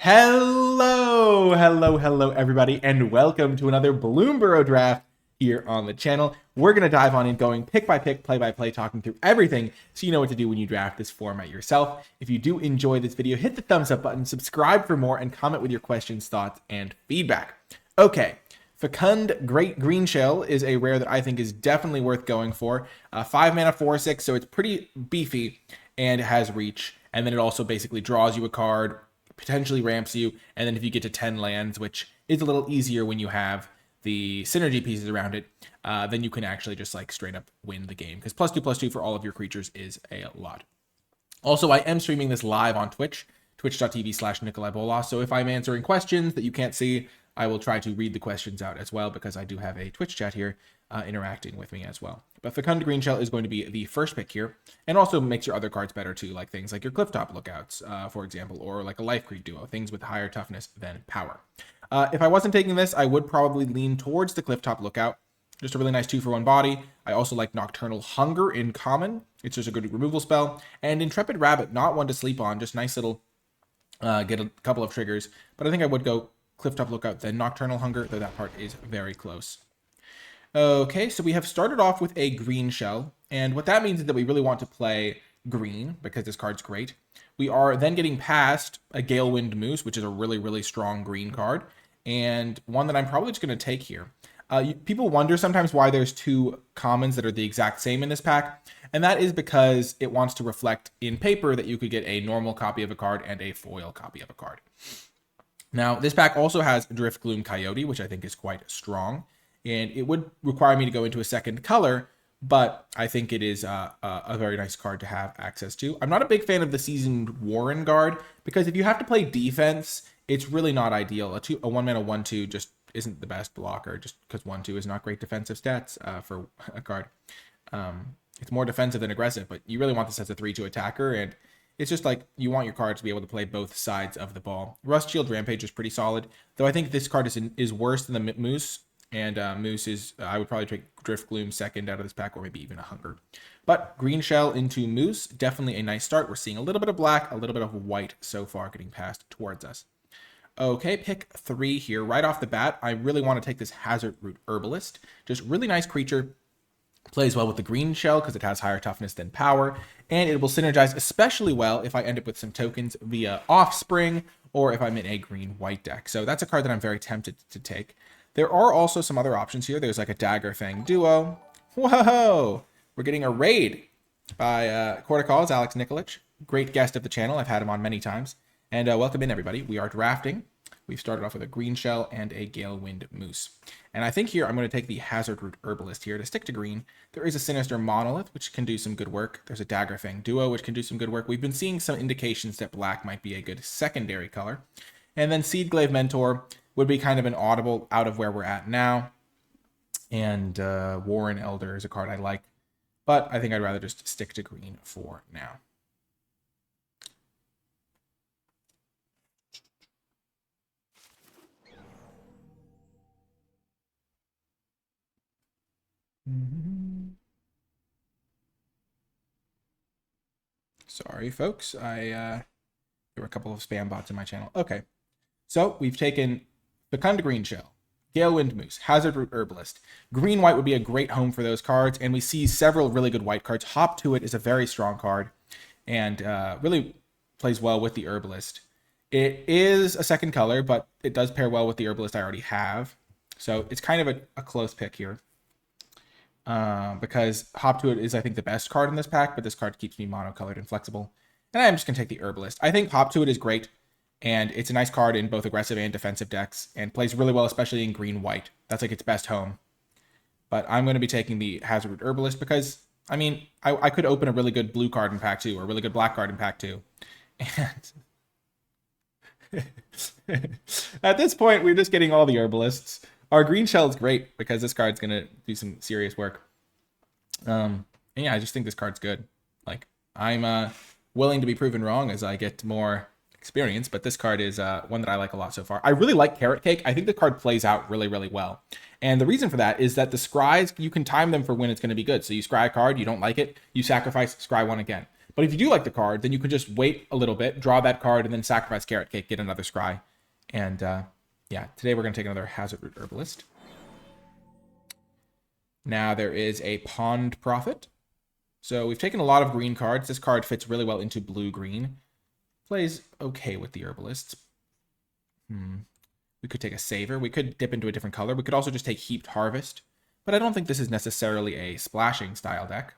Hello, everybody, and welcome to another Bloomburrow Draft here on the channel. We're going to dive on in, going pick by pick, play by play, talking through everything so you know what to do when you draft this format yourself. If you do enjoy this video, hit the thumbs up button, subscribe for more, and comment with your questions, thoughts, and feedback. Okay, Fecund Great Green Shell is a rare that I think is definitely worth going for. 5 mana, 4/6, so it's pretty beefy and has reach. And then it also basically draws you a card, potentially ramps you, and then if you get to 10 lands, which is a little easier when you have the synergy pieces around it, then you can actually just like straight up win the game, because +2/+2 for all of your creatures is a lot. Also, I am streaming this live on Twitch, twitch.tv/NicolaiBolas, so if I'm answering questions that you can't see, I will try to read the questions out as well, because I do have a Twitch chat here interacting with me as well. But Fecund Green Shell is going to be the first pick here, and also makes your other cards better too, like things like your Clifftop Lookouts, for example, or like a Life Creep Duo, things with higher toughness than power. If I wasn't taking this, I would probably lean towards the Clifftop Lookout. Just a really nice 2-for-1 body. I also like Nocturnal Hunger in common. It's just a good removal spell. And Intrepid Rabbit, not one to sleep on, just nice little, get a couple of triggers. But I think I would go Clifftop Lookout, then Nocturnal Hunger, though that part is very close. Okay, so we have started off with a green shell, and what that means is that we really want to play green, because this card's great. We are then getting past a Galewind Moose, which is a really, really strong green card, and one that I'm probably just going to take here. People wonder sometimes why there's two commons that are the exact same in this pack, and that is because it wants to reflect in paper that you could get a normal copy of a card and a foil copy of a card. Now, this pack also has Driftgloom Coyote, which I think is quite strong, and it would require me to go into a second color, but I think it is a very nice card to have access to. I'm not a big fan of the Seasoned Warren Guard, because if you have to play defense, it's really not ideal. A 1-mana 1/2 just isn't the best blocker, just because 1/2 is not great defensive stats for a card. It's more defensive than aggressive, but you really want this as a 3/2 attacker, and it's just like you want your card to be able to play both sides of the ball. Rust Shield Rampage is pretty solid, though I think this card is worse than the Moose. And Moose is, I would probably take Driftgloom second out of this pack, or maybe even a Hunger. But Green Shell into Moose, definitely a nice start. We're seeing a little bit of black, a little bit of white so far getting passed towards us. Okay, pick 3 here. Right off the bat, I really want to take this Hazardroot Herbalist. Just really nice creature. Plays well with the Green Shell because it has higher toughness than power. And it will synergize especially well if I end up with some tokens via Offspring, or if I'm in a green-white deck. So that's a card that I'm very tempted to take. There are also some other options here. There's like a Dagger Fang Duo. Whoa! We're getting a raid by Court of Calls, Alex Nikolic. Great guest of the channel. I've had him on many times. And welcome in, everybody. We are drafting. We've started off with a Green Shell and a Galewind Moose. And I think here I'm going to take the Hazardroot Herbalist here to stick to green. There is a Sinister Monolith, which can do some good work. There's a Dagger Fang Duo, which can do some good work. We've been seeing some indications that black might be a good secondary color. And then Seedglaive Mentor would be kind of an audible out of where we're at now. And Warren Elder is a card I like, but I think I'd rather just stick to green for now. Sorry, folks. There were a couple of spam bots in my channel. Okay. So we've taken Fecund Green Shell, Galewind Moose, Hazardroot Herbalist. Green-white would be a great home for those cards, and we see several really good white cards. Hop to It is a very strong card, and really plays well with the Herbalist. It is a second color, but it does pair well with the Herbalist I already have. So it's kind of a close pick here. Because Hop to It is, I think, the best card in this pack, but this card keeps me monocolored and flexible. And I'm just going to take the Herbalist. I think Hop to It is great. And it's a nice card in both aggressive and defensive decks, and plays really well, especially in green-white. That's like its best home. But I'm going to be taking the Hazardroot Herbalist because, I mean, I could open a really good blue card in pack 2, or a really good black card in pack 2. And at this point, we're just getting all the Herbalists. Our Green Shell is great because this card's going to do some serious work. And yeah, I just think this card's good. Like, I'm willing to be proven wrong as I get more experience, but this card is one that I like a lot so far. I really like Carrot Cake. I think the card plays out really, really well. And the reason for that is that the scries, you can time them for when it's going to be good. So you scry a card, you don't like it, you sacrifice, scry one again. But if you do like the card, then you can just wait a little bit, draw that card, and then sacrifice Carrot Cake, get another Scry. And yeah, today we're going to take another Hazard Root Herbalist. Now there is a Pond Prophet. So we've taken a lot of green cards. This card fits really well into blue-green. Plays okay with the Herbalists. We could take a Saver. We could dip into a different color. We could also just take Heaped Harvest. But I don't think this is necessarily a splashing style deck.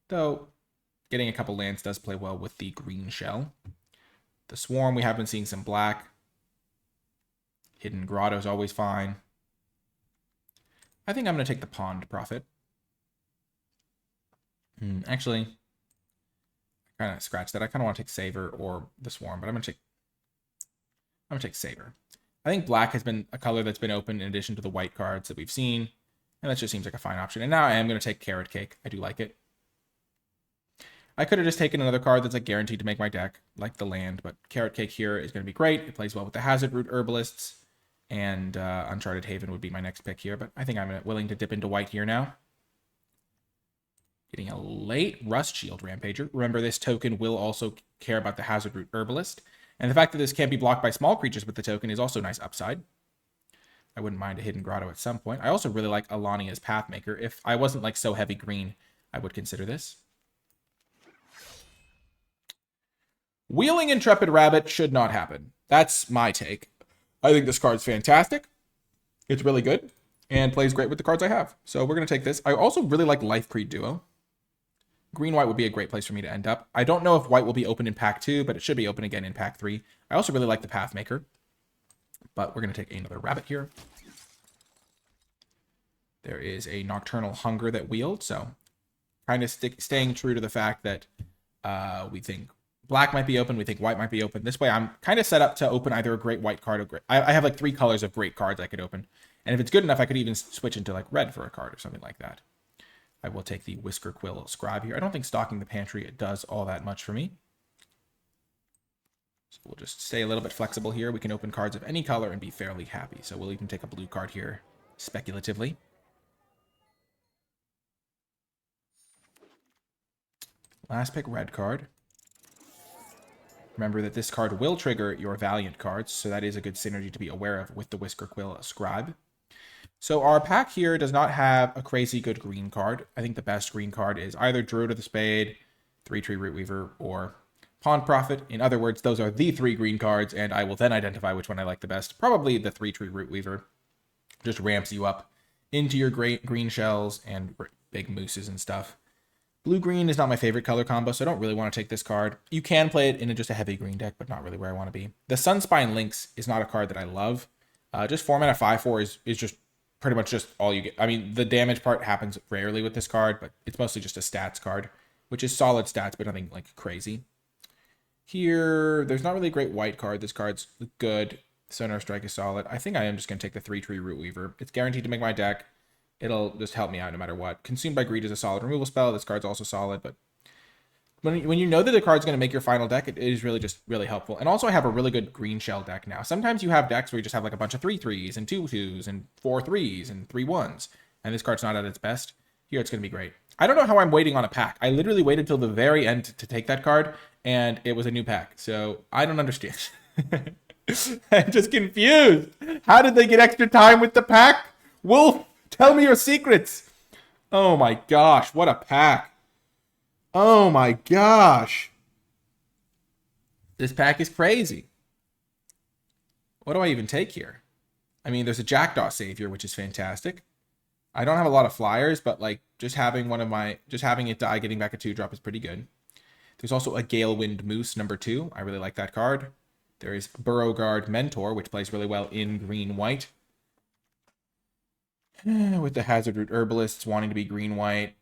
Though, getting a couple lands does play well with the green shell. The Swarm, we have been seeing some black. Hidden Grotto is always fine. I think I'm going to take the Pond Prophet. Actually, I kind of scratched that. I kind of want to take Saver or the Swarm, but I'm going to take Saver. I think black has been a color that's been open in addition to the white cards that we've seen, and that just seems like a fine option. And now I am going to take Carrot Cake. I do like it. I could have just taken another card that's like guaranteed to make my deck, like the land, but Carrot Cake here is going to be great. It plays well with the Hazard Root Herbalists, and Uncharted Haven would be my next pick here, but I think I'm willing to dip into white here now. Getting a late Rust Shield Rampager. Remember, this token will also care about the Hazard Root Herbalist. And the fact that this can't be blocked by small creatures with the token is also a nice upside. I wouldn't mind a Hidden Grotto at some point. I also really like Alania's Pathmaker. If I wasn't like so heavy green, I would consider this. Wheeling Intrepid Rabbit should not happen. That's my take. I think this card's fantastic. It's really good and plays great with the cards I have. So we're going to take this. I also really like Life Creed Duo. Green-white would be a great place for me to end up. I don't know if white will be open in pack 2, but it should be open again in pack 3. I also really like the Pathmaker, but we're going to take another rabbit here. There is a Nocturnal Hunger that wheeled, so kind of staying true to the fact that we think black might be open, we think white might be open. This way I'm kind of set up to open either a great white card or great. I have like 3 colors of great cards I could open, and if it's good enough, I could even switch into like red for a card or something like that. I will take the Whisker Quill Scribe here. I don't think stocking the pantry it does all that much for me. So we'll just stay a little bit flexible here. We can open cards of any color and be fairly happy. So we'll even take a blue card here speculatively. Last pick, red card. Remember that this card will trigger your Valiant cards, so that is a good synergy to be aware of with the Whisker Quill Scribe. So our pack here does not have a crazy good green card. I think the best green card is either Druid of the Spade, 3-tree Rootweaver, or Pond Prophet. In other words, those are the 3 green cards, and I will then identify which one I like the best. Probably the 3-tree Rootweaver. Just ramps you up into your great green shells and big mooses and stuff. Blue-green is not my favorite color combo, so I don't really want to take this card. You can play it in just a heavy green deck, but not really where I want to be. The Sunspine Lynx is not a card that I love. Just 4 mana 5/4 is just pretty much just all you get. I mean, the damage part happens rarely with this card, but it's mostly just a stats card, which is solid stats, but nothing like crazy. Here, there's not really a great white card. This card's good. Sonar Strike is solid. I think I am just going to take the 3-tree Rootweaver. It's guaranteed to make my deck. It'll just help me out no matter what. Consumed by Greed is a solid removal spell. This card's also solid, but when you know that the card's going to make your final deck, it is really just really helpful. And also I have a really good green shell deck now. Sometimes you have decks where you just have like a bunch of 3/3s and 2/2s and 4/3s and 3/1s. And this card's not at its best. Here it's going to be great. I don't know how I'm waiting on a pack. I literally waited till the very end to take that card, and it was a new pack. So I don't understand. I'm just confused. How did they get extra time with the pack? Wolf, tell me your secrets. Oh my gosh, what a pack. Oh my gosh. This pack is crazy. What do I even take here? I mean, there's a Jackdaw Savior, which is fantastic. I don't have a lot of flyers, but like just having it die, getting back a 2-drop is pretty good. There's also a Galewind Moose #2. I really like that card. There is Burrowguard Mentor, which plays really well in green-white. With the Hazard Root Herbalists wanting to be green-white.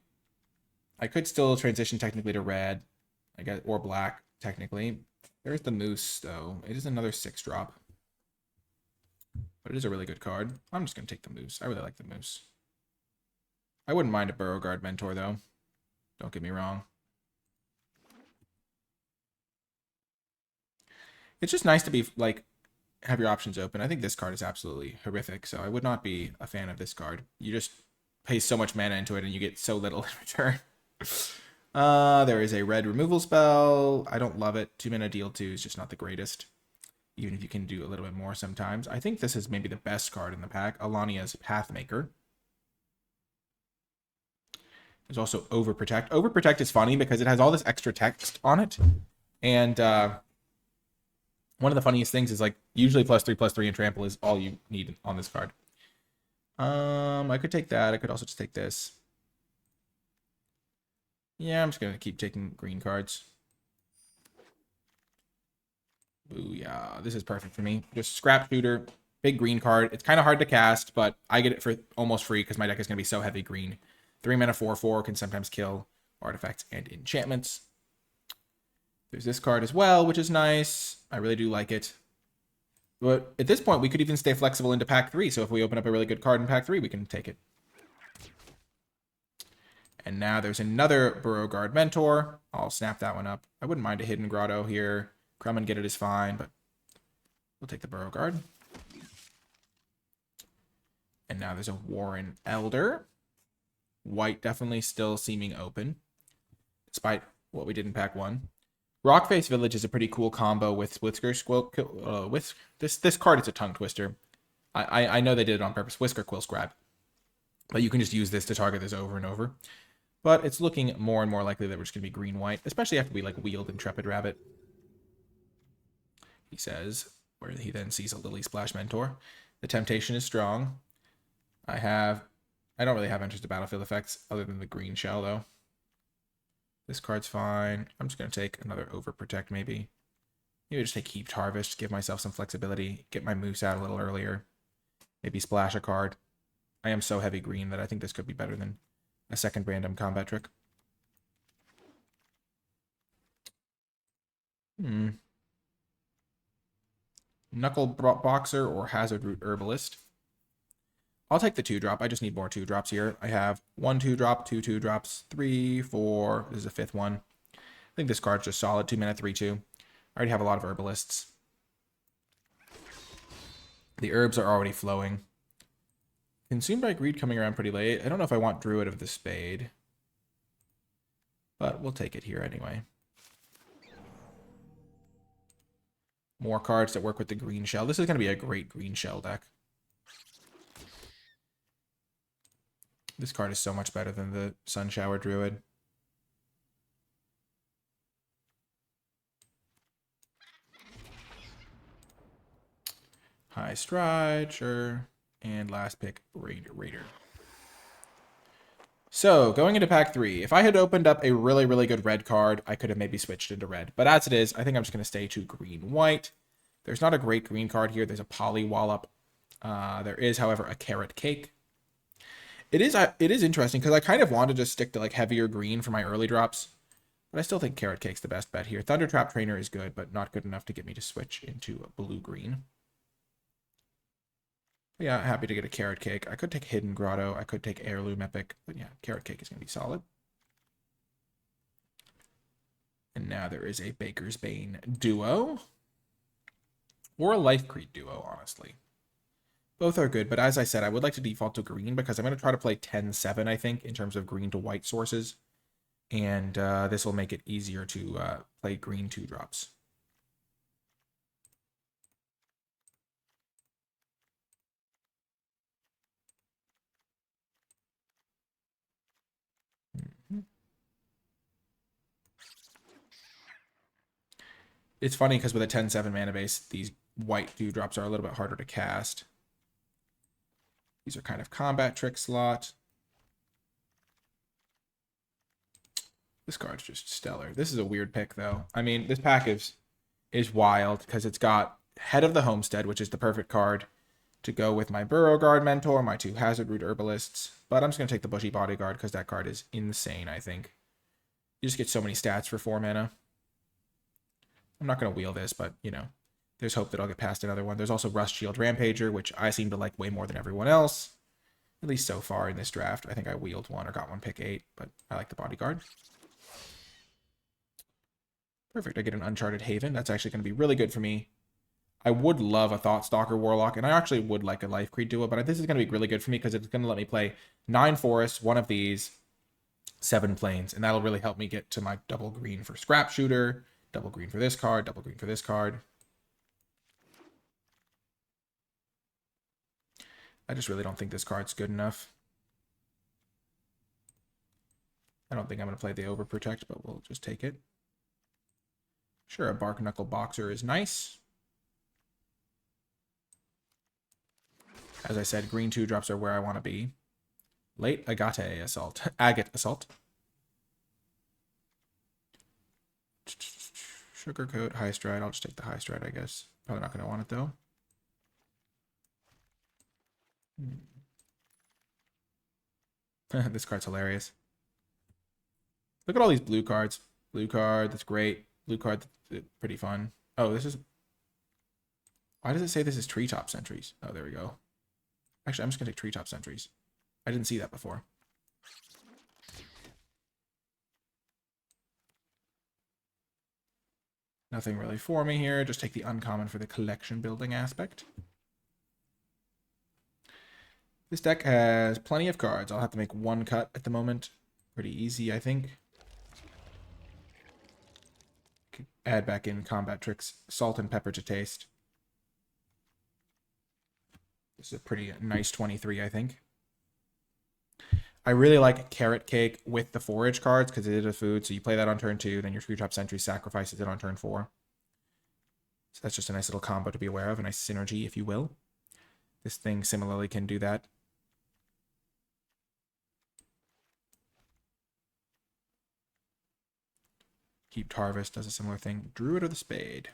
I could still transition technically to red, I guess, or black, technically. There's the Moose, though. It is another 6-drop. But it is a really good card. I'm just going to take the Moose. I really like the Moose. I wouldn't mind a Burrowguard Mentor, though. Don't get me wrong. It's just nice to be, like, have your options open. I think this card is absolutely horrific, so I would not be a fan of this card. You just pay so much mana into it, and you get so little in return. There is a red removal spell. I don't love it. 2-mana deal 2 is just not the greatest. Even if you can do a little bit more sometimes. I think this is maybe the best card in the pack. Alania's Pathmaker. There's also Overprotect. Overprotect is funny because it has all this extra text on it. And one of the funniest things is like usually +3/+3 and trample is all you need on this card. I could take that. I could also just take this. Yeah, I'm just going to keep taking green cards. Booyah. This is perfect for me. Just Scrap Shooter, big green card. It's kind of hard to cast, but I get it for almost free because my deck is going to be so heavy green. 3-mana 4/4 can sometimes kill artifacts and enchantments. There's this card as well, which is nice. I really do like it. But at this point, we could even stay flexible into pack 3. So if we open up a really good card in pack 3, we can take it. And now there's another Beauregard Mentor. I'll snap that one up. I wouldn't mind a Hidden Grotto here. Crumb and get it is fine, but we'll take the Beauregard. And now there's a Warren Elder. White definitely still seeming open, despite what we did in pack 1. Rockface Village is a pretty cool combo with Whisker Quill. With this card is a tongue twister. I know they did it on purpose. Whisker Quill Scribe, but you can just use this to target this over and over. But it's looking more and more likely that we're just gonna be green-white, especially after we like wield Intrepid Rabbit. He says, where he then sees a Lily Splash Mentor. The temptation is strong. I don't really have interest in battlefield effects other than the green shell though. This card's fine. I'm just going to take another Overprotect maybe. Maybe just take Heaped Harvest, give myself some flexibility, get my moves out a little earlier. Maybe splash a card. I am so heavy green that I think this could be better than a second random combat trick. Knuckle Boxer or Hazard Root Herbalist. I'll take the 2-drop. I just need more 2-drops here. I have 1 2-drop, 2 2-drops, 3, 4. This is a 5th one. I think this card's just solid. 2-mana 3/2. I already have a lot of Herbalists. The herbs are already flowing. Consumed by Greed coming around pretty late. I don't know if I want Druid of the Spade, but we'll take it here anyway. More cards that work with the green shell. This is going to be a great green shell deck. This card is so much better than the Sun Shower Druid. High Stride, sure. And last pick, Raider. So, going into pack 3, if I had opened up a really, really good red card, I could have maybe switched into red. But as it is, I think I'm just going to stay to green-white. There's not a great green card here. There's a Polywallop. There is, however, a Carrot Cake. It is interesting because I kind of wanted to stick to like heavier green for my early drops. But I still think Carrot Cake's the best bet here. Thundertrap Trainer is good, but not good enough to get me to switch into blue-green. Yeah, happy to get a Carrot Cake. I could take Hidden Grotto. I could take Heirloom Epic. But yeah, Carrot Cake is going to be solid. And now there is a Baker's Bane duo. Or a Life Creed duo, honestly. Both are good, but as I said, I would like to default to green because I'm going to try to play 10-7, I think, in terms of green to white sources. And this will make it easier to play green 2-drops. It's funny because with a 10-7 mana base, these white 2-drops are a little bit harder to cast. These are kind of combat trick slot. This card's just stellar. This is a weird pick, though. I mean, this pack is wild because it's got Head of the Homestead, which is the perfect card to go with my Beauregard Mentor, my 2 Hazard Root Herbalists. But I'm just going to take the Bushy Bodyguard because that card is insane, I think. You just get so many stats for 4 mana. I'm not going to wheel this, but, you know, there's hope that I'll get past another one. There's also Rust Shield Rampager, which I seem to like way more than everyone else. At least so far in this draft. I think I wheeled one or got one pick 8, but I like the Bodyguard. Perfect. I get an Uncharted Haven. That's actually going to be really good for me. I would love a Thoughtstalker Warlock, and I actually would like a Life Creed duo, but this is going to be really good for me because it's going to let me play 9 forests, one of these, 7 planes, and that'll really help me get to my double green for Scrap Shooter, double green for this card, double green for this card. I just really don't think this card's good enough. I don't think I'm going to play the Overprotect, but we'll just take it. Sure, a Bark Knuckle Boxer is nice. As I said, green 2-drops are where I want to be. Late Agate Assault. Agate Assault. Sugarcoat, High Stride. I'll just take the High Stride, I guess. Probably not going to want it, though. This card's hilarious. Look at all these blue cards. Blue card, that's great. Blue card, that's pretty fun. Oh, this is... Why does it say this is Treetop Sentries? Oh, there we go. Actually, I'm just going to take Treetop Sentries. I didn't see that before. Nothing really for me here. Just take the uncommon for the collection building aspect. This deck has plenty of cards. I'll have to make one cut at the moment. Pretty easy, I think. Add back in Combat Tricks, Salt and Pepper to Taste. This is a pretty nice 23, I think. I really like Carrot Cake with the Forage cards because it is a food. So you play that on turn 2, then your Treetop Sentry sacrifices it on turn 4. So that's just a nice little combo to be aware of, a nice synergy, if you will. This thing similarly can do that. Heaped Harvest does a similar thing. Druid of the Spade.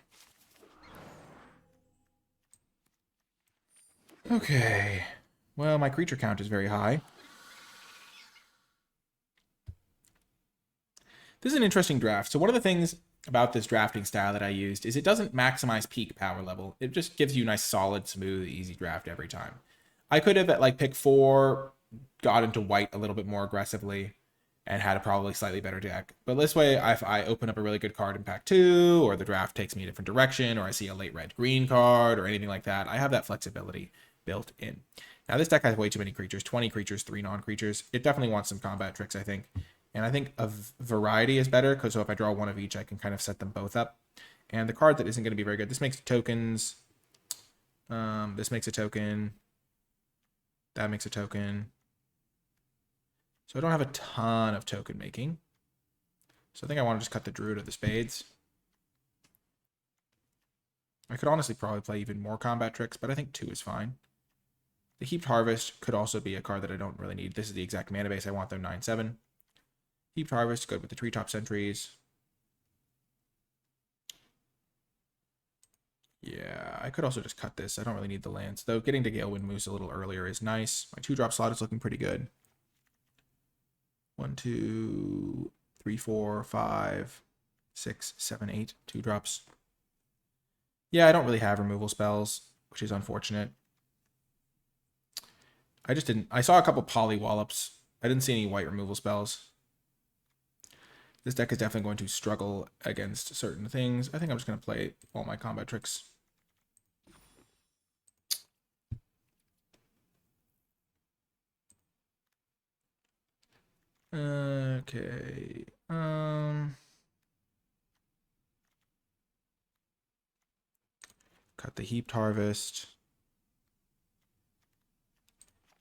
Okay. Well, my creature count is very high. This is an interesting draft. So one of the things about this drafting style that I used is it doesn't maximize peak power level. It just gives you a nice, solid, smooth, easy draft every time. I could have, at like pick 4, got into white a little bit more aggressively and had a probably slightly better deck. But this way, if I open up a really good card in pack 2, or the draft takes me a different direction, or I see a late red-green card, or anything like that, I have that flexibility built in. Now, this deck has way too many creatures, 20 creatures, 3 non-creatures. It definitely wants some combat tricks, I think. And I think a variety is better, because so if I draw one of each, I can kind of set them both up. And the card that isn't going to be very good, this makes tokens. This makes a token. That makes a token. So I don't have a ton of token making. So I think I want to just cut the Druid of the Spades. I could honestly probably play even more combat tricks, but I think 2 is fine. The Heaped Harvest could also be a card that I don't really need. This is the exact mana base I want, though, 9/7. Heaped Harvest, good with the Treetop Sentries. Yeah, I could also just cut this. I don't really need the lands, though getting to Galewind Moose a little earlier is nice. My 2-drop slot is looking pretty good. 1, 2, 3, 4, 5, 6, 7, 8. 2 drops. Yeah, I don't really have removal spells, which is unfortunate. I just didn't... I saw a couple Polywallops. I didn't see any white removal spells. This deck is definitely going to struggle against certain things. I think I'm just going to play all my combat tricks. Okay. Cut the Heaped Harvest.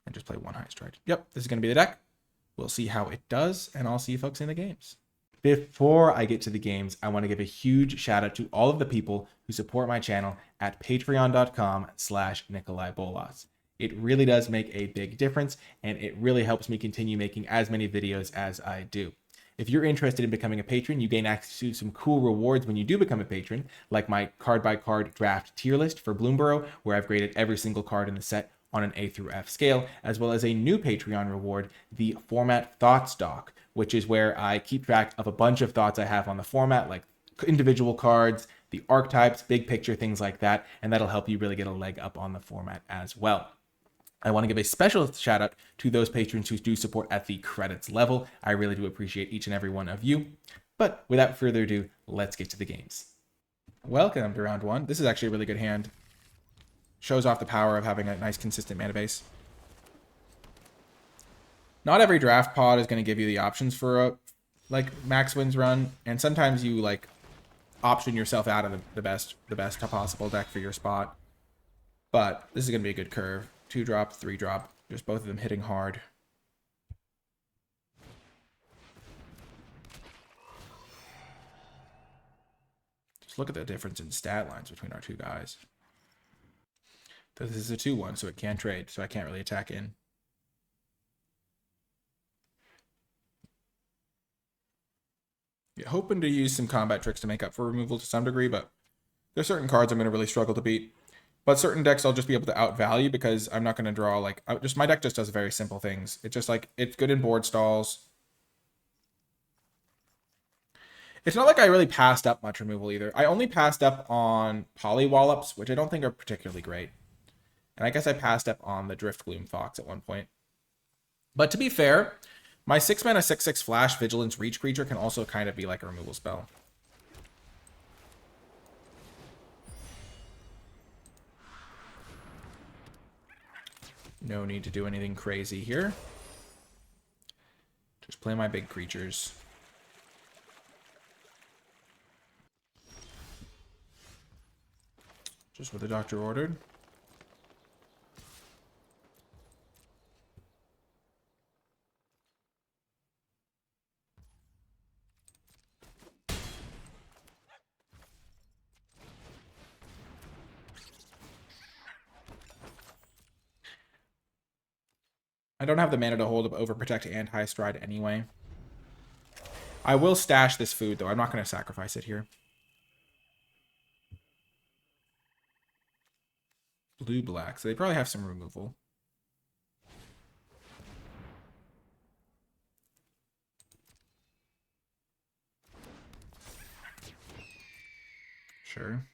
And just play 1 High Stride. Yep, this is going to be the deck. We'll see how it does, and I'll see you folks in the games. Before I get to the games, I want to give a huge shout out to all of the people who support my channel at patreon.com/NicolaiBolas. It really does make a big difference, and it really helps me continue making as many videos as I do. If you're interested in becoming a patron, you gain access to some cool rewards when you do become a patron, like my card-by-card draft tier list for Bloomburrow, where I've graded every single card in the set on an A through F scale, as well as a new Patreon reward, the Format Thoughts Doc, which is where I keep track of a bunch of thoughts I have on the format, like individual cards, the archetypes, big picture, things like that, and that'll help you really get a leg up on the format as well. I want to give a special shout out to those patrons who do support at the credits level. I really do appreciate each and every one of you. But without further ado, let's get to the games. Welcome to round 1. This is actually a really good hand. Shows off the power of having a nice consistent mana base. Not every draft pod is going to give you the options for a like max wins run, and sometimes you like option yourself out of the best possible deck for your spot. But this is going to be a good curve. 2-drop, 3-drop, just both of them hitting hard. Just look at the difference in stat lines between our two guys. This is a 2-1, so it can't trade, so I can't really attack in. Yeah, hoping to use some combat tricks to make up for removal to some degree, but there's certain cards I'm going to really struggle to beat. But certain decks I'll just be able to outvalue because I'm not going to draw, like, my deck just does very simple things. It's just like, it's good in board stalls. It's not like I really passed up much removal either. I only passed up on Polywallops, which I don't think are particularly great. And I guess I passed up on the Driftgloom Fox at one point. But to be fair, my 6-mana 6/6 Flash Vigilance Reach creature can also kind of be like a removal spell. No need to do anything crazy here. Just play my big creatures. Just what the doctor ordered. I don't have the mana to hold up Overprotect and High Stride anyway. I will stash this food, though. I'm not going to sacrifice it here. Blue-black, so they probably have some removal. Sure.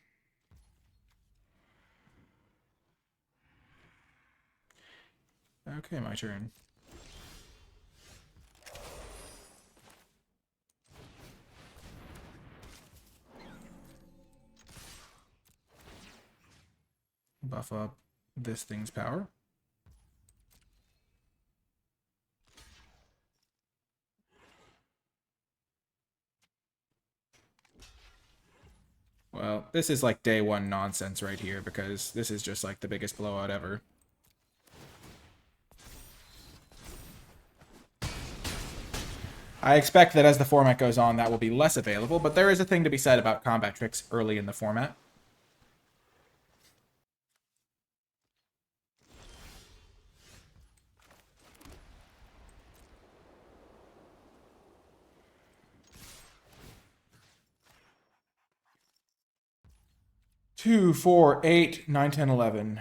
Okay, my turn. Buff up this thing's power. Well, this is like day one nonsense right here because this is just like the biggest blowout ever. I expect that as the format goes on, that will be less available, but there is a thing to be said about combat tricks early in the format. Two, 4, 8, 9, 10, 11.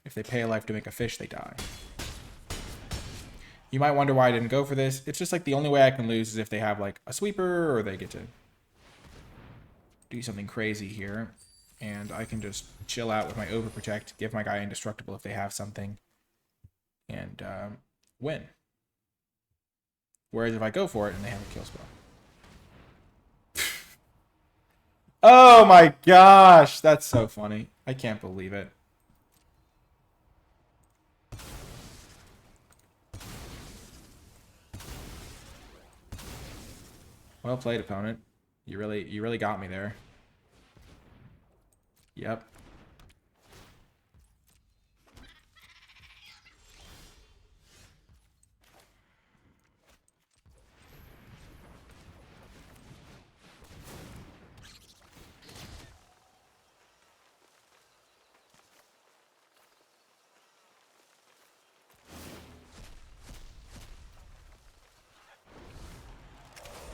If they pay a life to make a fish, they die. You might wonder why I didn't go for this. It's just like the only way I can lose is if they have like a sweeper or they get to do something crazy here. And I can just chill out with my Overprotect, give my guy indestructible if they have something, and win. Whereas if I go for it and they have a kill spell. Oh my gosh, that's so funny. I can't believe it. Well played, opponent. You really got me there. Yep.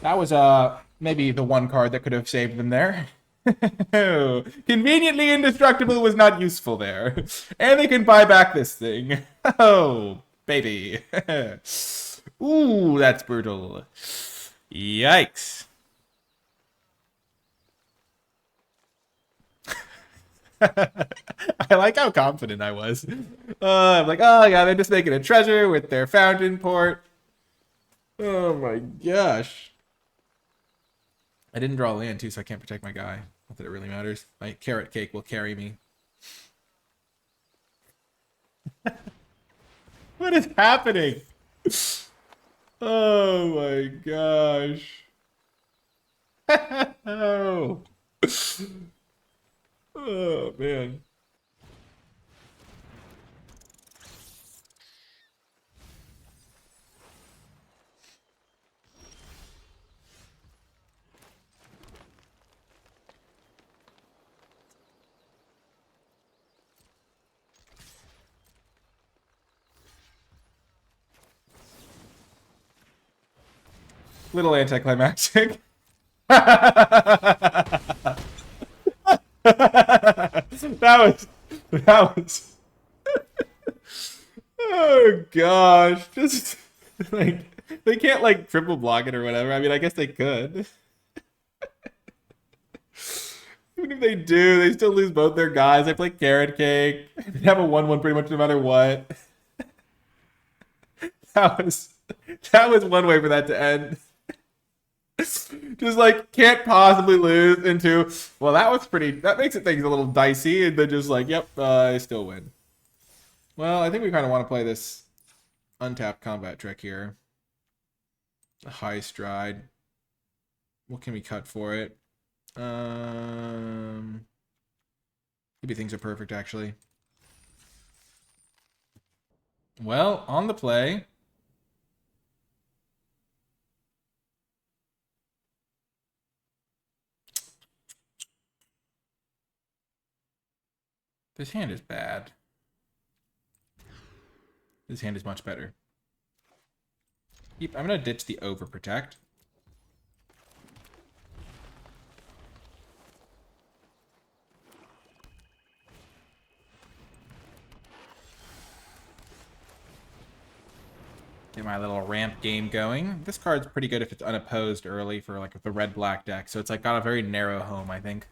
That was maybe the one card that could have saved them there. Conveniently indestructible was not useful there. And they can buy back this thing. Oh, baby. Ooh, that's brutal. Yikes. I like how confident I was. I'm like, oh yeah, they're just making a treasure with their fountain port. Oh my gosh. I didn't draw land too, so I can't protect my guy. Not that it really matters. My carrot cake will carry me. What is happening? Oh my gosh. Oh. Oh man. Little anticlimactic. That was oh gosh. Just like they can't like triple block it or whatever. I mean, I guess they could. Even if they do, they still lose both their guys. They play carrot cake. They have a 1-1 pretty much no matter what. That was that was one way for that to end. Just like can't possibly lose into well that was pretty that makes it things a little dicey and then just like yep I still win. Well, I think we kind of want to play this untapped combat trick here. A high stride. What can we cut for it? Maybe things are perfect actually. Well, on the play. This hand is bad. This hand is much better. Yep, I'm going to ditch the overprotect. Get my little ramp game going. This card's pretty good if it's unopposed early for like the red-black deck. So it's like got a very narrow home, I think.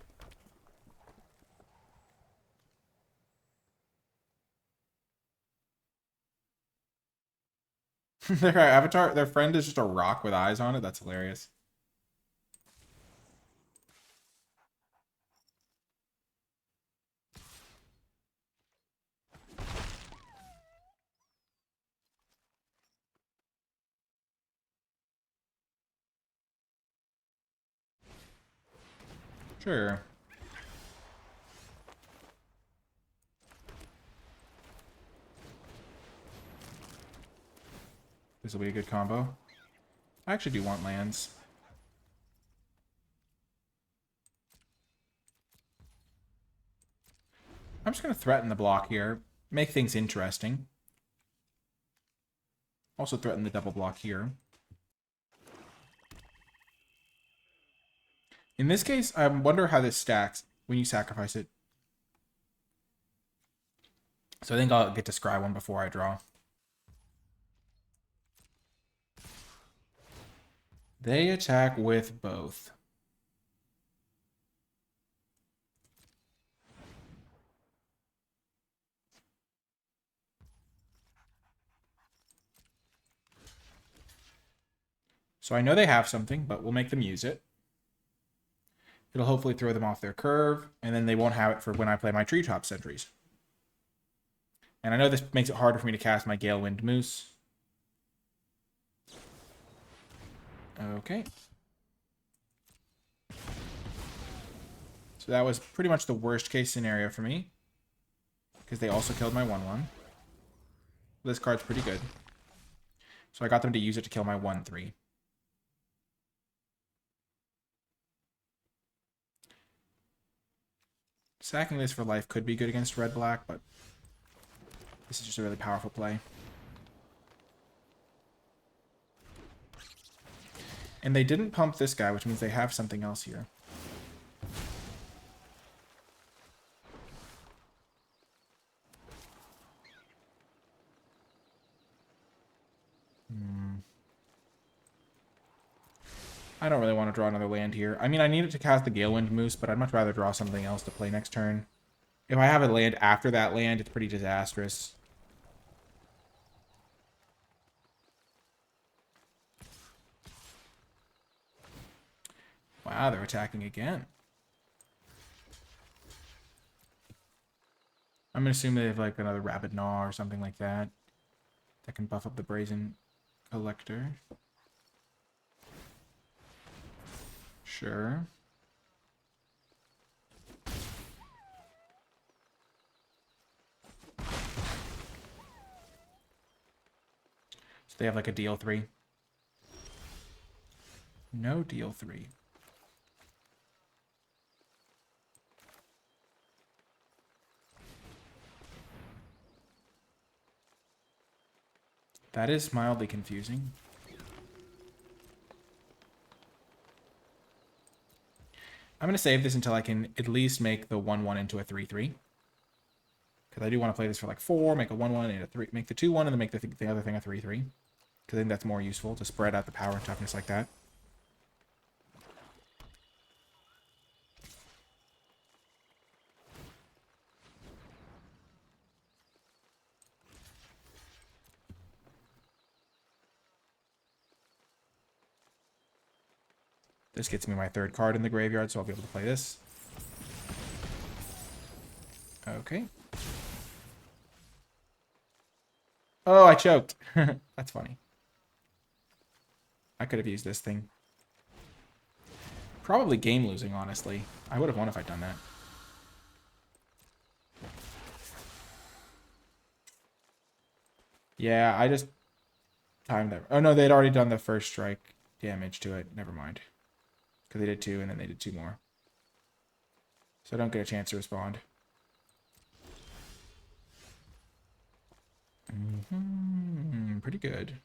Their avatar, their friend is just a rock with eyes on it. That's hilarious. Sure. This will be a good combo. I actually do want lands. I'm just going to threaten the block here. Make things interesting. Also threaten the double block here. In this case, I wonder how this stacks when you sacrifice it. So I think I'll get to scry one before I draw. They attack with both. So I know they have something, but we'll make them use it. It'll hopefully throw them off their curve, and then they won't have it for when I play my Treetop Sentries. And I know this makes it harder for me to cast my Galewind Moose. Okay. So that was pretty much the worst case scenario for me. Because they also killed my 1-1. This card's pretty good. So I got them to use it to kill my 1-3. Sacking this for life could be good against red-black, but this is just a really powerful play. And they didn't pump this guy, which means they have something else here. I don't really want to draw another land here. I mean, I need it to cast the Galewind Moose, but I'd much rather draw something else to play next turn. If I have a land after that land, it's pretty disastrous. Wow, they're attacking again. I'm gonna assume they have like another Rapid Gnaw or something like that that can buff up the Brazen Collector. Sure. So they have like a deal 3. No deal 3. That is mildly confusing. I'm going to save this until I can at least make the 1-1 into a 3-3. Because I do want to play this for like 4, make a 1-1 and a 3, make the 2-1 and then make the other thing a 3-3. Because I think that's more useful to spread out the power and toughness like that. This gets me my 3rd card in the graveyard, so I'll be able to play this. Okay. Oh, I choked. That's funny. I could have used this thing. Probably game losing, honestly. I would have won if I'd done that. Yeah, I just timed that. Oh, no, they'd already done the first strike damage to it. Never mind. Because they did 2, and then they did 2 more. So I don't get a chance to respond. Pretty good.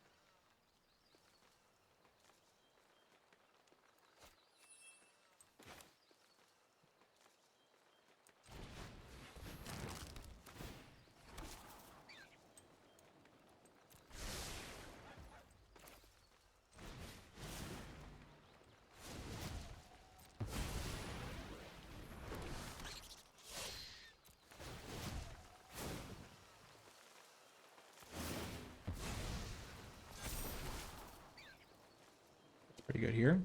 Pretty good here.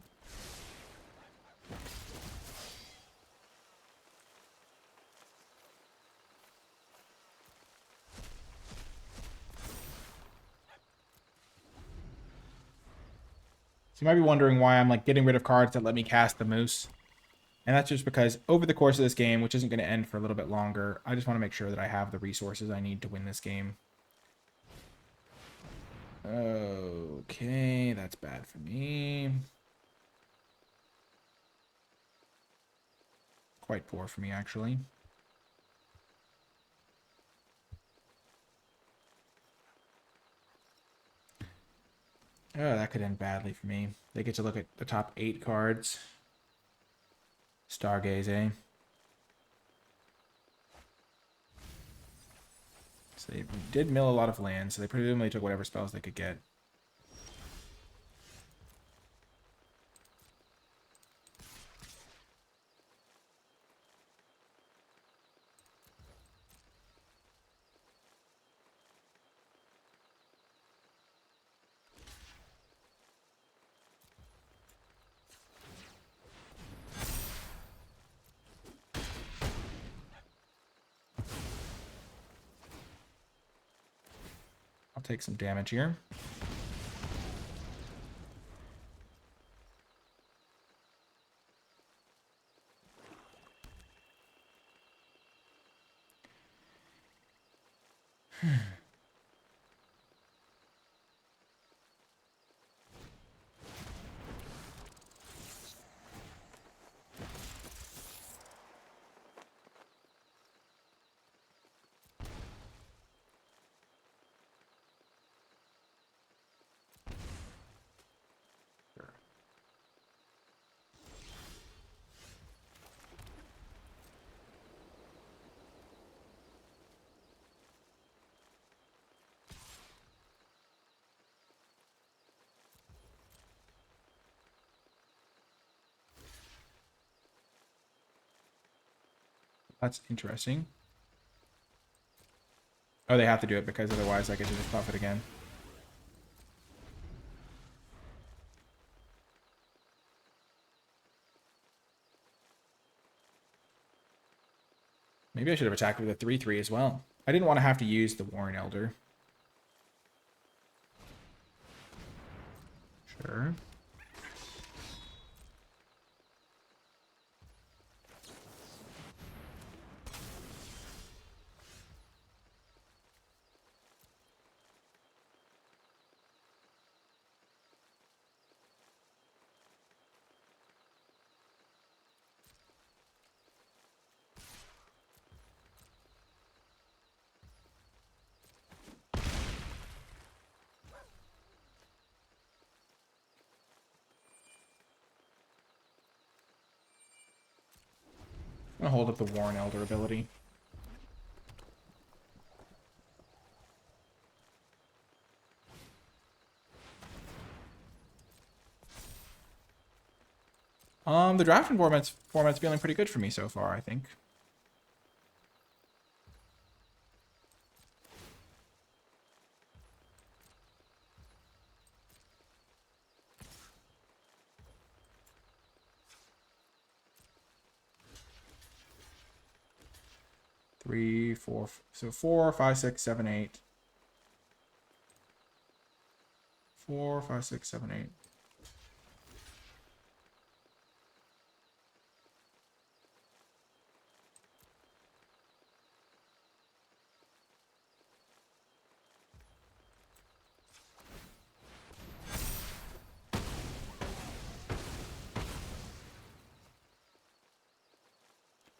So you might be wondering why I'm like getting rid of cards that let me cast the Moose. And that's just because over the course of this game, which isn't going to end for a little bit longer, I just want to make sure that I have the resources I need to win this game. Okay, that's bad for me. Quite poor for me, actually. Oh, that could end badly for me. They get to look at the top 8 cards. Stargaze, eh? So they did mill a lot of land, so they presumably took whatever spells they could get. I'll take some damage here. That's interesting. Oh, they have to do it because otherwise I get to just buff it again. Maybe I should have attacked with a 3/3 as well. I didn't want to have to use the Warren Elder. Sure. I'm gonna hold up the Warren Elder ability. The drafting format's feeling pretty good for me so far, I think. Three, four, so 4, 5, 6, 7, 8. 4, 5, 6, 7, 8.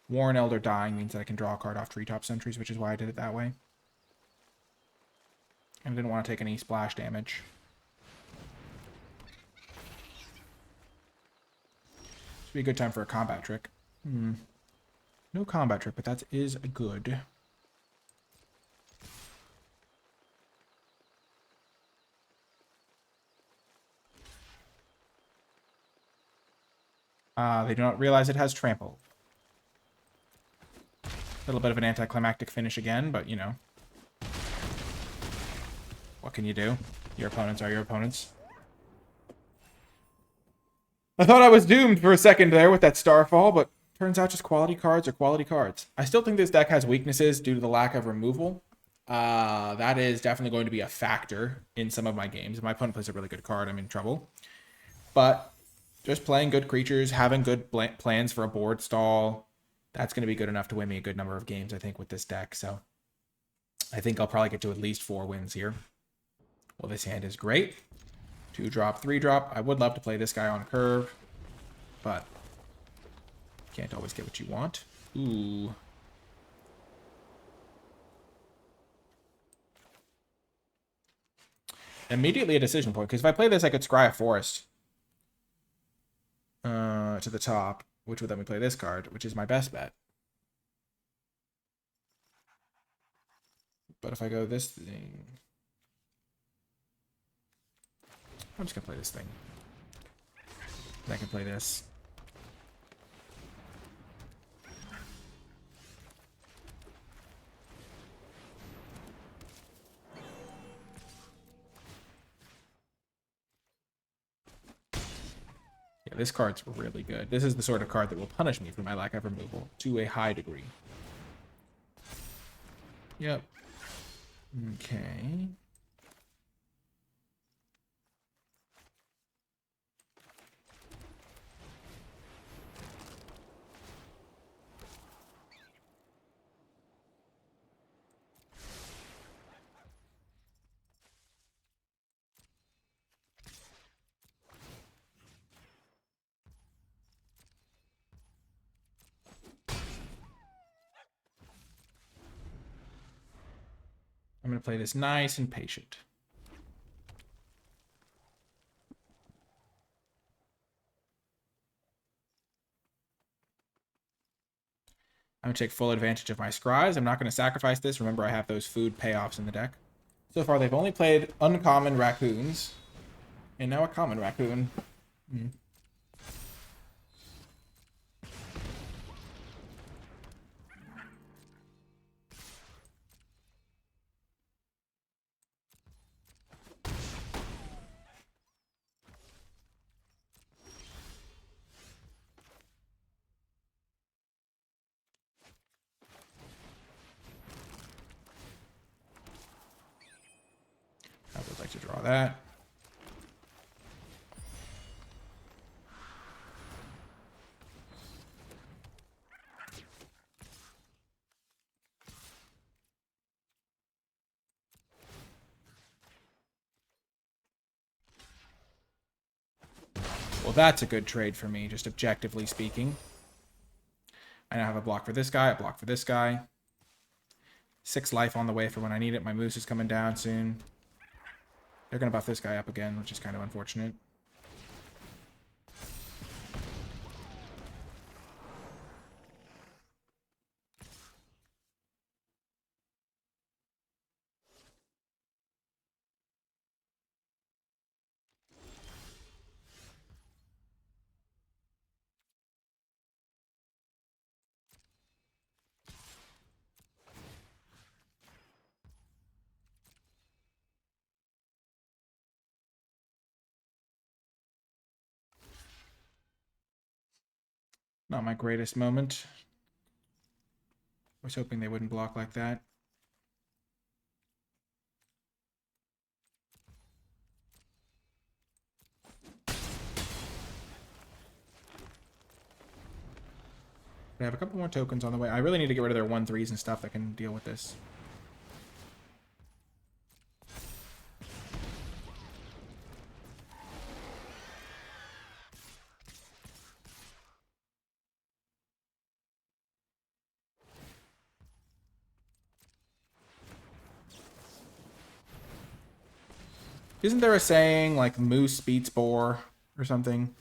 Warren Elder dying means that I can draw a card off Treetop Sentries, which is why I did it that way. And I didn't want to take any splash damage. Should be a good time for a combat trick. No combat trick, but that is good. They do not realize it has trample. A little bit of an anticlimactic finish again, but you know. What can you do? Your opponents are your opponents. I thought I was doomed for a second there with that Starfall, but turns out just quality cards are quality cards. I still think this deck has weaknesses due to the lack of removal. That is definitely going to be a factor in some of my games. If my opponent plays a really good card, I'm in trouble. But just playing good creatures, having good plans for a board stall, that's going to be good enough to win me a good number of games, I think, with this deck. So I think I'll probably get to at least 4 wins here. Well, this hand is great. 2-drop, 3-drop. I would love to play this guy on curve, but can't always get what you want. Ooh. Immediately a decision point, because if I play this, I could scry a forest to the top, which would let me play this card, which is my best bet. But if I go this thing, I'm just going to play this thing. And I can play this. Yeah, this card's really good. This is the sort of card that will punish me for my lack of removal to a high degree. Yep. Okay. I'm going to play this nice and patient. I'm going to take full advantage of my scries. I'm not going to sacrifice this. Remember, I have those food payoffs in the deck. So far, they've only played uncommon raccoons. And now a common raccoon. that. Well, that's a good trade for me, just objectively speaking. I now have a block for this guy, a block for this guy. 6 life on the way for when I need it. My moose is coming down soon. They're going to buff this guy up again, which is kind of unfortunate. Not my greatest moment. I was hoping they wouldn't block like that. They have a couple more tokens on the way. I really need to get rid of their 1/3s and stuff that can deal with this. Isn't there a saying like moose beats boar or something?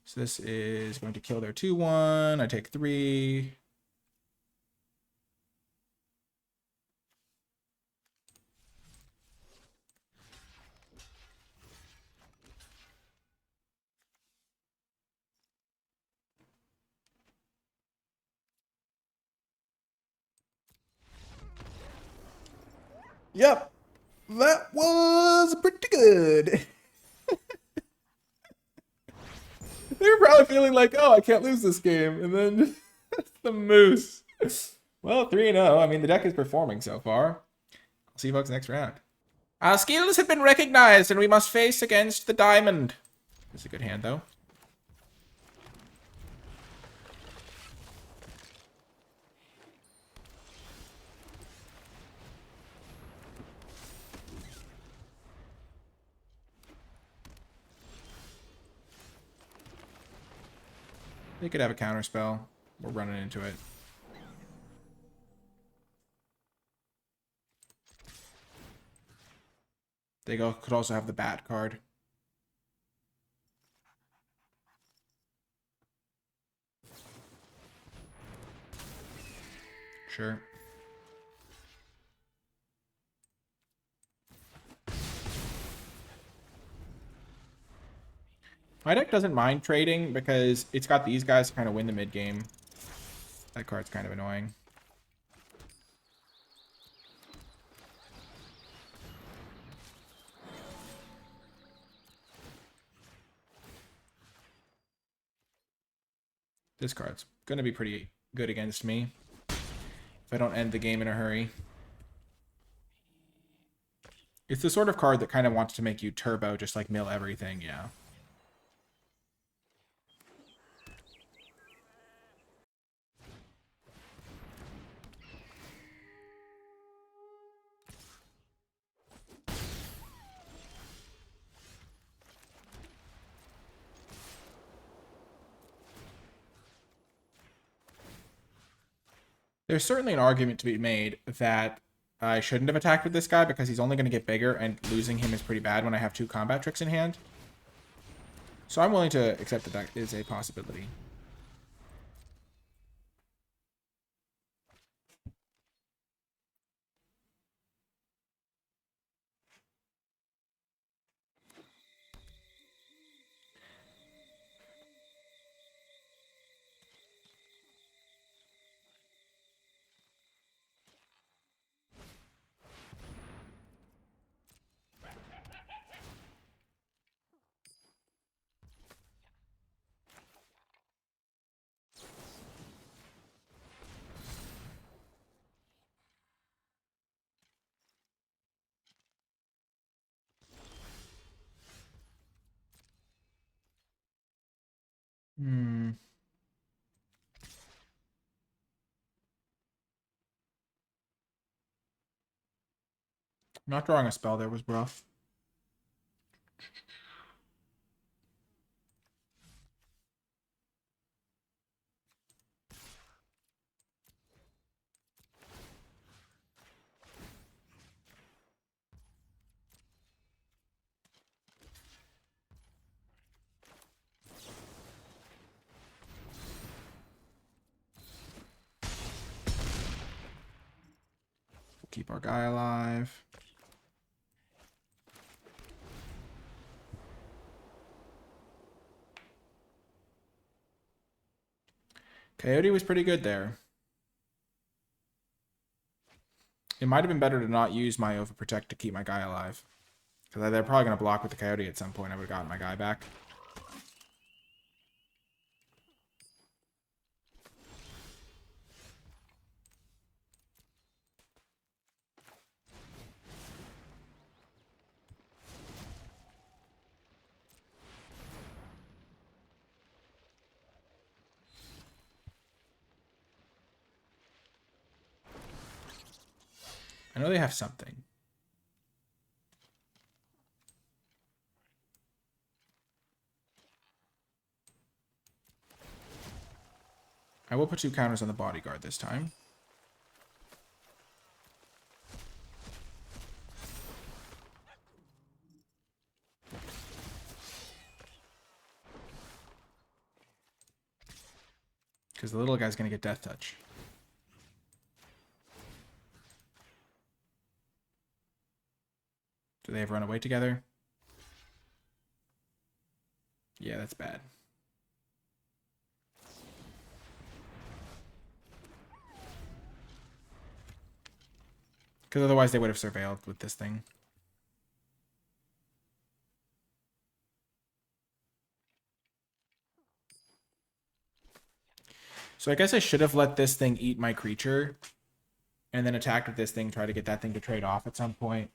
So this is going to kill their 2/1. I take 3. Yep, that was pretty good. They were probably feeling like, oh, I can't lose this game. And then the moose. Well, 3-0. I mean, the deck is performing so far. I'll see you folks next round. Our skills have been recognized, and we must face against the diamond. It's a good hand, though. They could have a counter spell. We're running into it. They could also have the bat card. Sure. My deck doesn't mind trading because it's got these guys to kind of win the mid game. That card's kind of annoying. This card's going to be pretty good against me if I don't end the game in a hurry. It's the sort of card that kind of wants to make you turbo, just like mill everything, yeah. There's certainly an argument to be made that I shouldn't have attacked with this guy because he's only going to get bigger, and losing him is pretty bad when I have 2 combat tricks in hand. So I'm willing to accept that that is a possibility. Not drawing a spell there was rough. Keep our guy alive. Coyote was pretty good there. It might have been better to not use my overprotect to keep my guy alive. Because they're probably going to block with the Coyote at some point. I would have gotten my guy back. I know they have something. I will put 2 counters on the bodyguard this time. Because the little guy's going to get Death Touch. Do they have run away together? Yeah, that's bad. Because otherwise they would have surveilled with this thing. So I guess I should have let this thing eat my creature. And then attacked with this thing, try to get that thing to trade off at some point.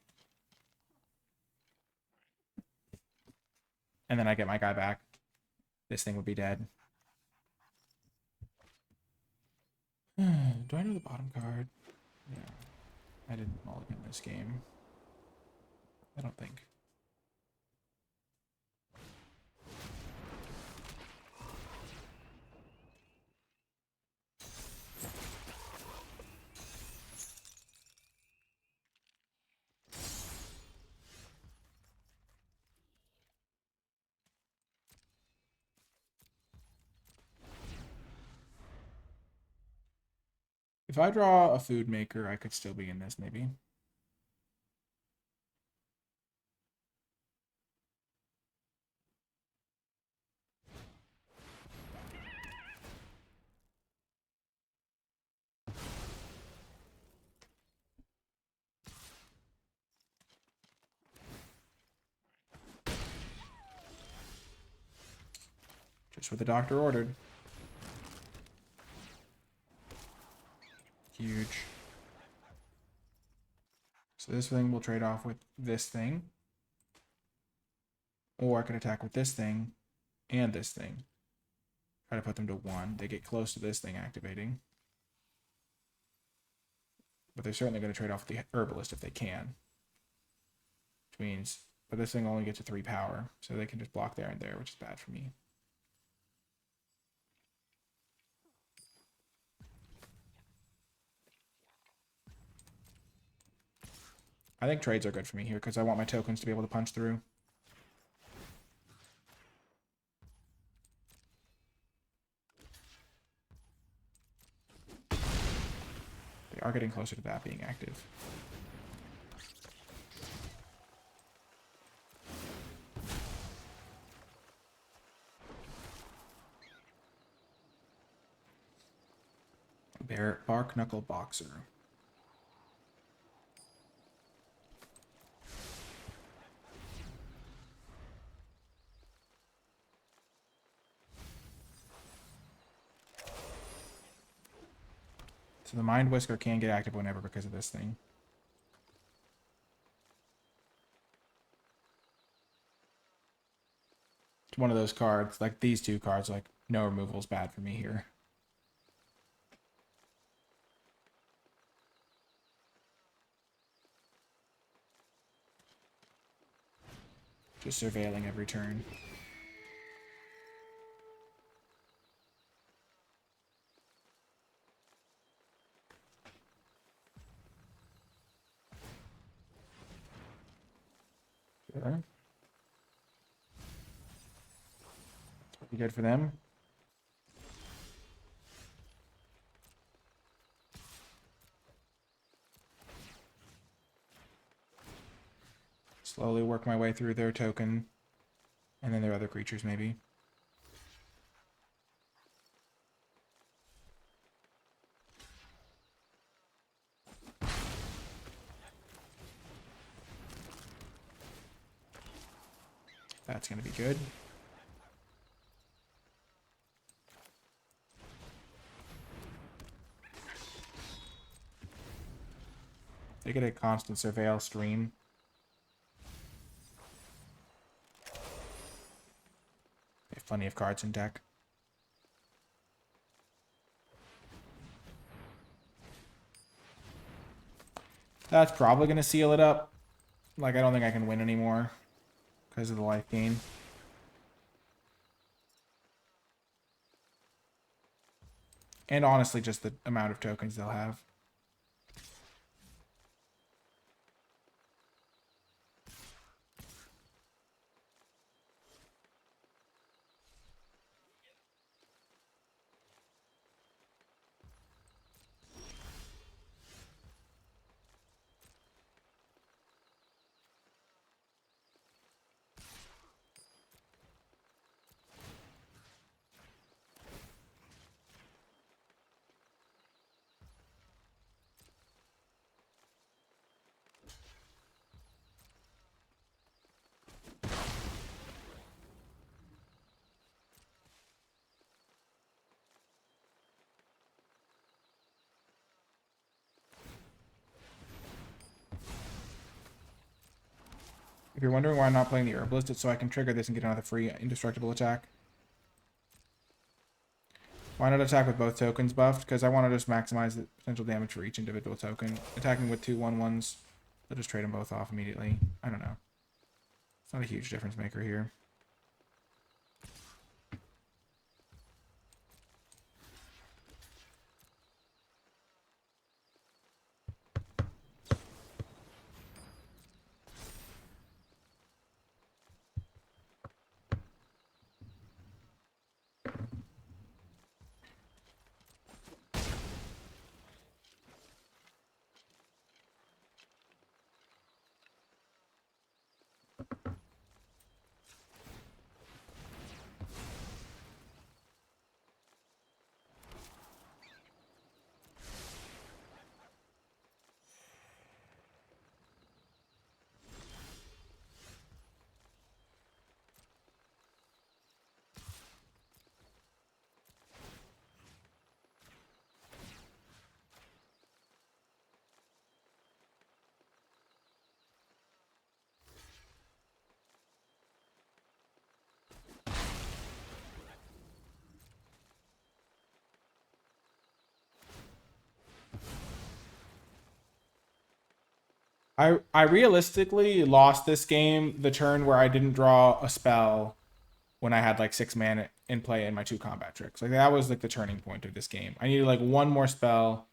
And then I get my guy back. This thing would be dead. Do I know the bottom card? Yeah. I didn't mulligan this game. I don't think. If I draw a food maker, I could still be in this, maybe. Just what the doctor ordered. Huge. So this thing will trade off with this thing. Or I could attack with this thing and this thing. Try to put them to 1. They get close to this thing activating. But they're certainly going to trade off with the Herbalist if they can. Which means, but this thing only gets a 3 power. So they can just block there and there, which is bad for me. I think trades are good for me here because I want my tokens to be able to punch through. They are getting closer to that being active. Bark Knuckle Boxer. So the Mind Whisker can get active whenever because of this thing. It's one of those cards, like these 2 cards, like no removal is bad for me here. Just surveilling every turn. Sure. Pretty good for them. Slowly work my way through their token. And then their other creatures, maybe. That's going to be good. They get a constant surveil stream. They have plenty of cards in deck. That's probably going to seal it up. Like, I don't think I can win anymore because of the life gain. And honestly, just the amount of tokens they'll have. If you're wondering why I'm not playing the Herbalist, it's so I can trigger this and get another free indestructible attack. Why not attack with both tokens buffed? Because I want to just maximize the potential damage for each individual token. Attacking with 2 1/1s, they'll just trade them both off immediately. I don't know. It's not a huge difference maker here. I realistically lost this game the turn where I didn't draw a spell when I had like 6 mana in play in my 2 combat tricks. Like that was like the turning point of this game. I needed like 1 more spell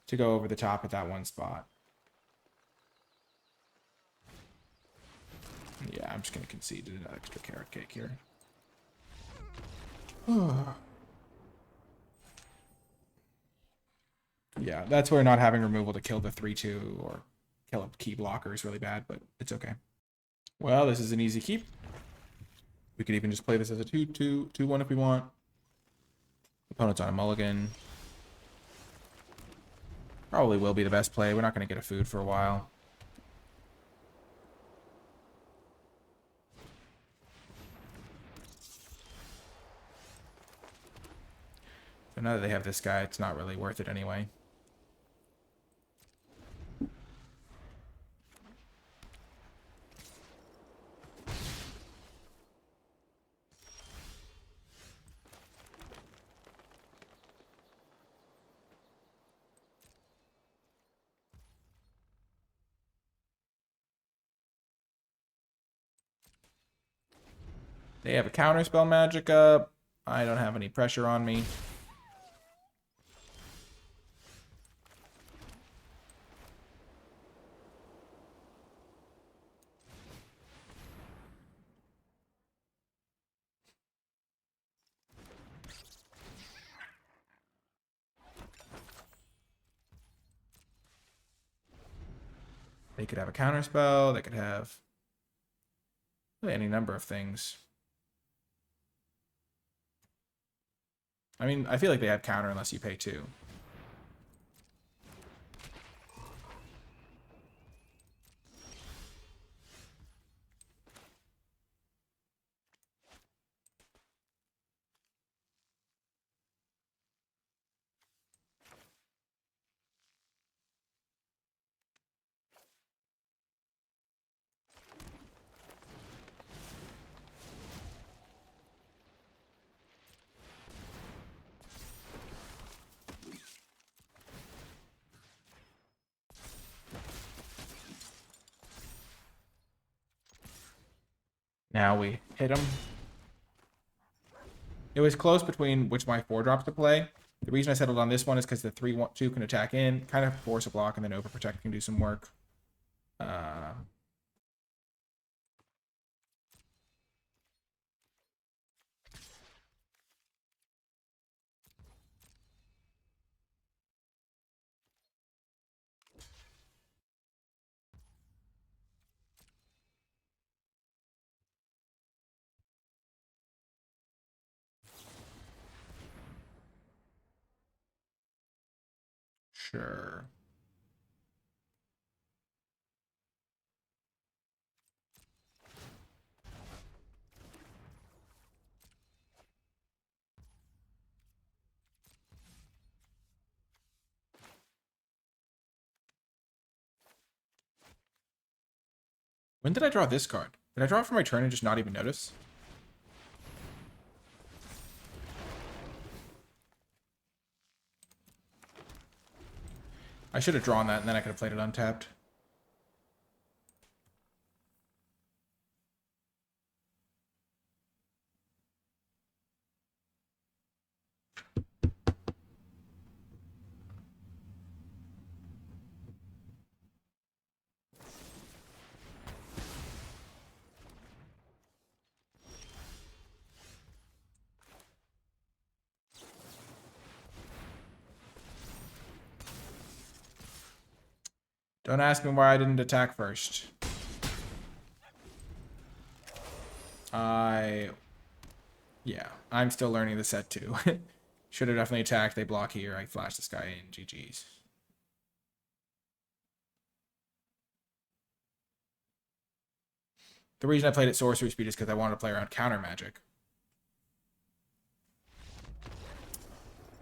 to go over the top at that one spot. Yeah, I'm just gonna concede to that extra carrot cake here. Yeah, that's where not having removal to kill the 3/2 or kill a key blocker is really bad, but it's okay. Well, this is an easy keep. We could even just play this as a 2/2, 2/1 if we want. Opponent's on a mulligan. Probably will be the best play. We're not going to get a food for a while. So now that they have this guy, it's not really worth it anyway. They have a counterspell magic up. I don't have any pressure on me. They could have a counterspell. They could have really any number of things. I mean, I feel like they have counter unless you pay 2. Now we hit them. It was close between which my 4-drops to play. The reason I settled on this one is because the 3/2 can attack in, kind of force a block, and then overprotect can do some work. Sure. When did I draw this card? Did I draw it for my turn and just not even notice? I should have drawn that and then I could have played it untapped. Don't ask me why I didn't attack first. Yeah, I'm still learning the set too. Should have definitely attacked. They block here. I flash this guy in. GG's. The reason I played at sorcery speed is because I wanted to play around counter magic.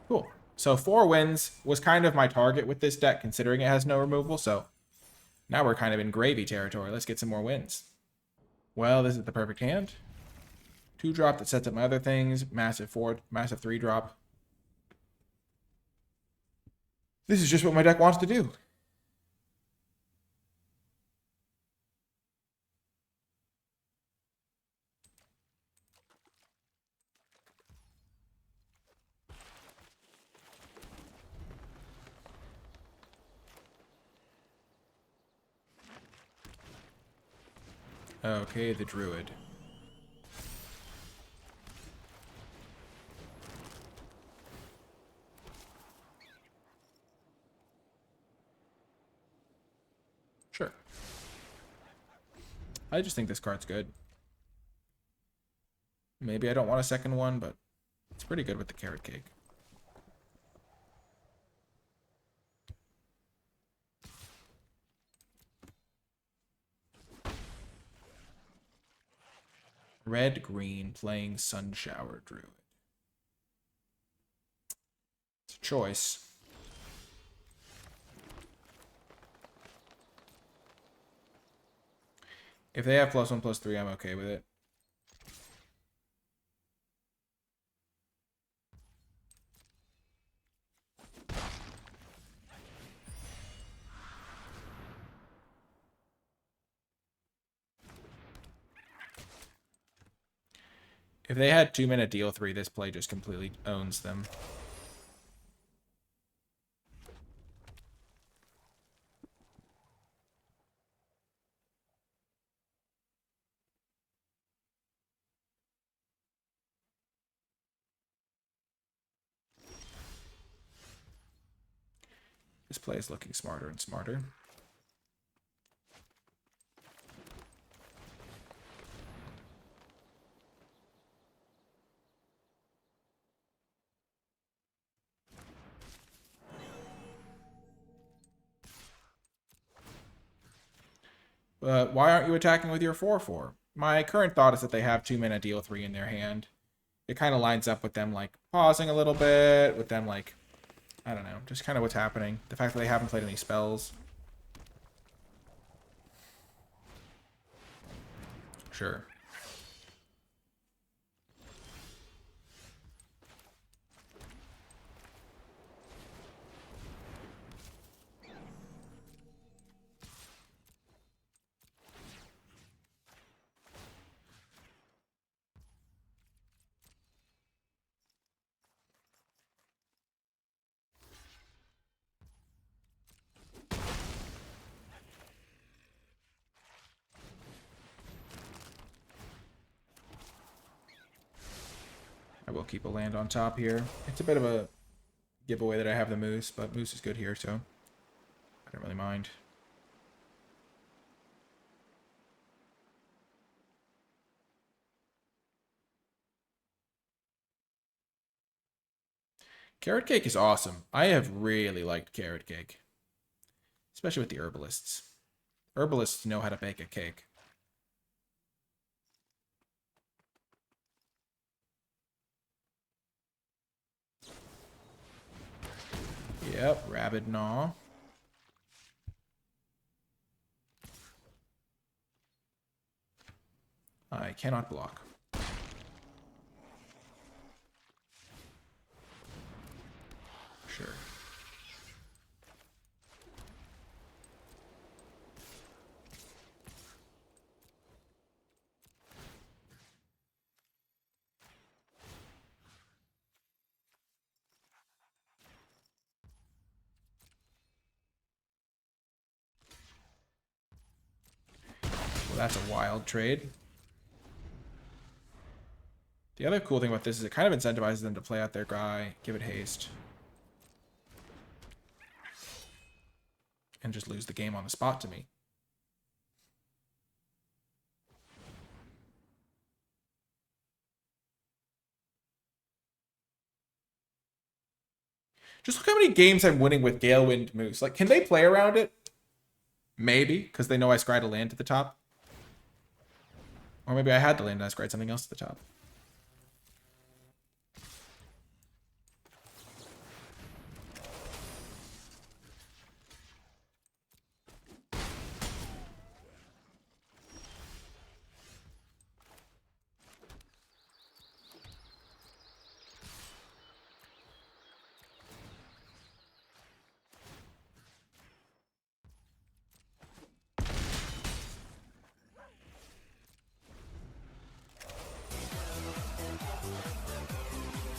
Cool. So 4 wins was kind of my target with this deck, considering it has no removal. So now we're kind of in gravy territory. Let's get some more wins. Well, this is the perfect hand. 2-drop that sets up my other things. Massive 3-drop. This is just what my deck wants to do. Okay, the Druid. Sure. I just think this card's good. Maybe I don't want a second one, but it's pretty good with the carrot cake. Red-green playing Sunshower Druid. It's a choice. If they have +1/+3, I'm okay with it. If they had 2-mana deal 3, this play just completely owns them. This play is looking smarter and smarter. But why aren't you attacking with your 4/4? My current thought is that they have 2-mana deal 3 in their hand. It kind of lines up with them, like, pausing a little bit, with them, like, I don't know, just kind of what's happening. The fact that they haven't played any spells. Sure. I will keep a land on top here. It's a bit of a giveaway that I have the Moose, but Moose is good here, so I don't really mind. Carrot Cake is awesome. I have really liked Carrot Cake, especially with the Herbalists. Herbalists know how to bake a cake. Yep, Rabid Gnaw. I cannot block. Sure. Well, that's a wild trade. The other cool thing about this is it kind of incentivizes them to play out their guy, give it haste, and just lose the game on the spot to me. Just look how many games I'm winning with Galewind Moose. Like, can they play around it? Maybe, because they know I scryed a land to the top. Or maybe I had the land and I scryed something else to the top.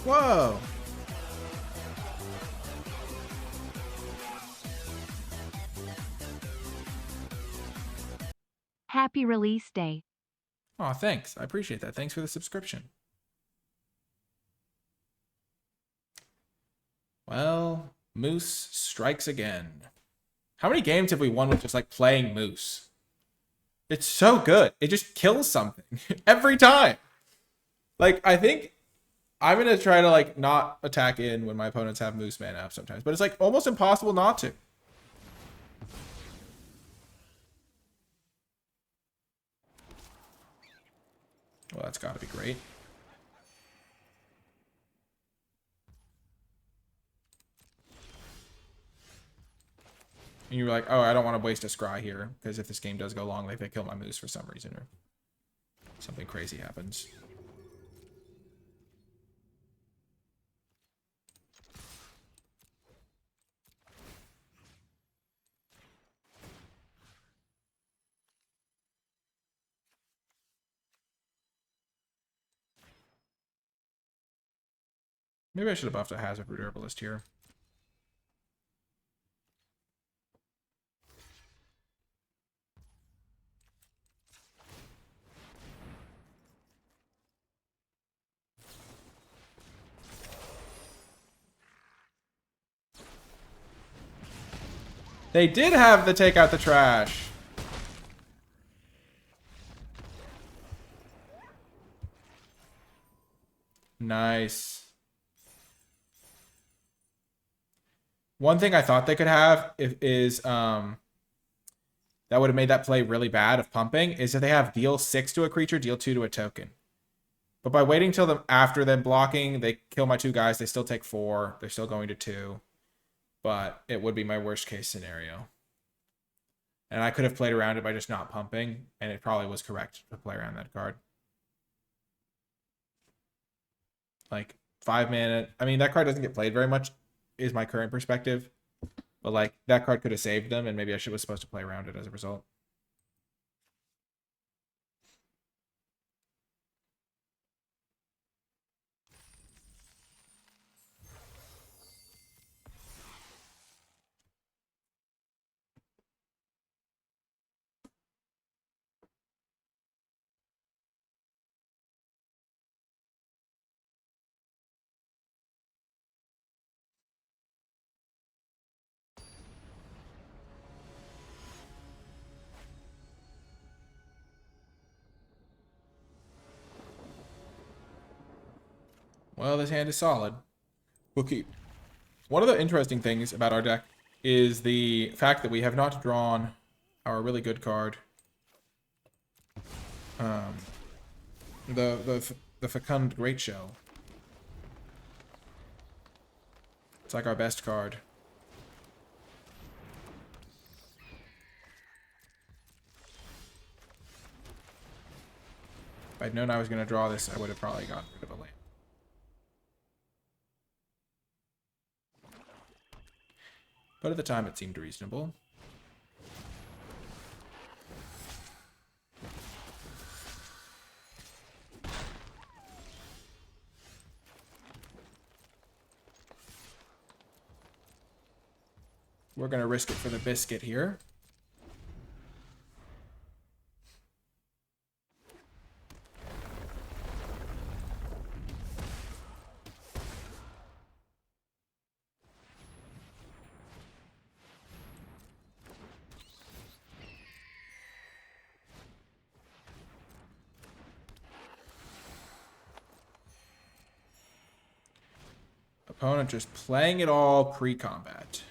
Whoa! Happy release day. Aw, thanks. I appreciate that. Thanks for the subscription. Well, Moose strikes again. How many games have we won with just, like, playing Moose? It's so good. It just kills something every time. Like, I think I'm going to try to, like, not attack in when my opponents have Moose mana up sometimes. But it's, like, almost impossible not to. Well, that's got to be great. And you're like, oh, I don't want to waste a scry here, because if this game does go long, like, they kill my Moose for some reason, or something crazy happens. Maybe I should have buffed a Hazard Root Herbalist here. They did have the take out the trash. Nice. One thing I thought they could have is that would have made that play really bad of pumping is if they have deal 6 to a creature, deal 2 to a token. But by waiting till after them blocking, they kill my 2 guys. They still take 4. They're still going to 2. But it would be my worst case scenario. And I could have played around it by just not pumping, and it probably was correct to play around that card. Like 5 mana. I mean, that card doesn't get played very much, is my current perspective. But like that card could have saved them, and maybe I was supposed to play around it as a result. Well, this hand is solid. We'll keep. One of the interesting things about our deck is the fact that we have not drawn our really good card. The Fecund Great Show. It's like our best card. If I'd known I was going to draw this, I would have probably gotten rid of a land. But at the time, it seemed reasonable. We're going to risk it for the biscuit here. Opponent just playing it all pre-combat.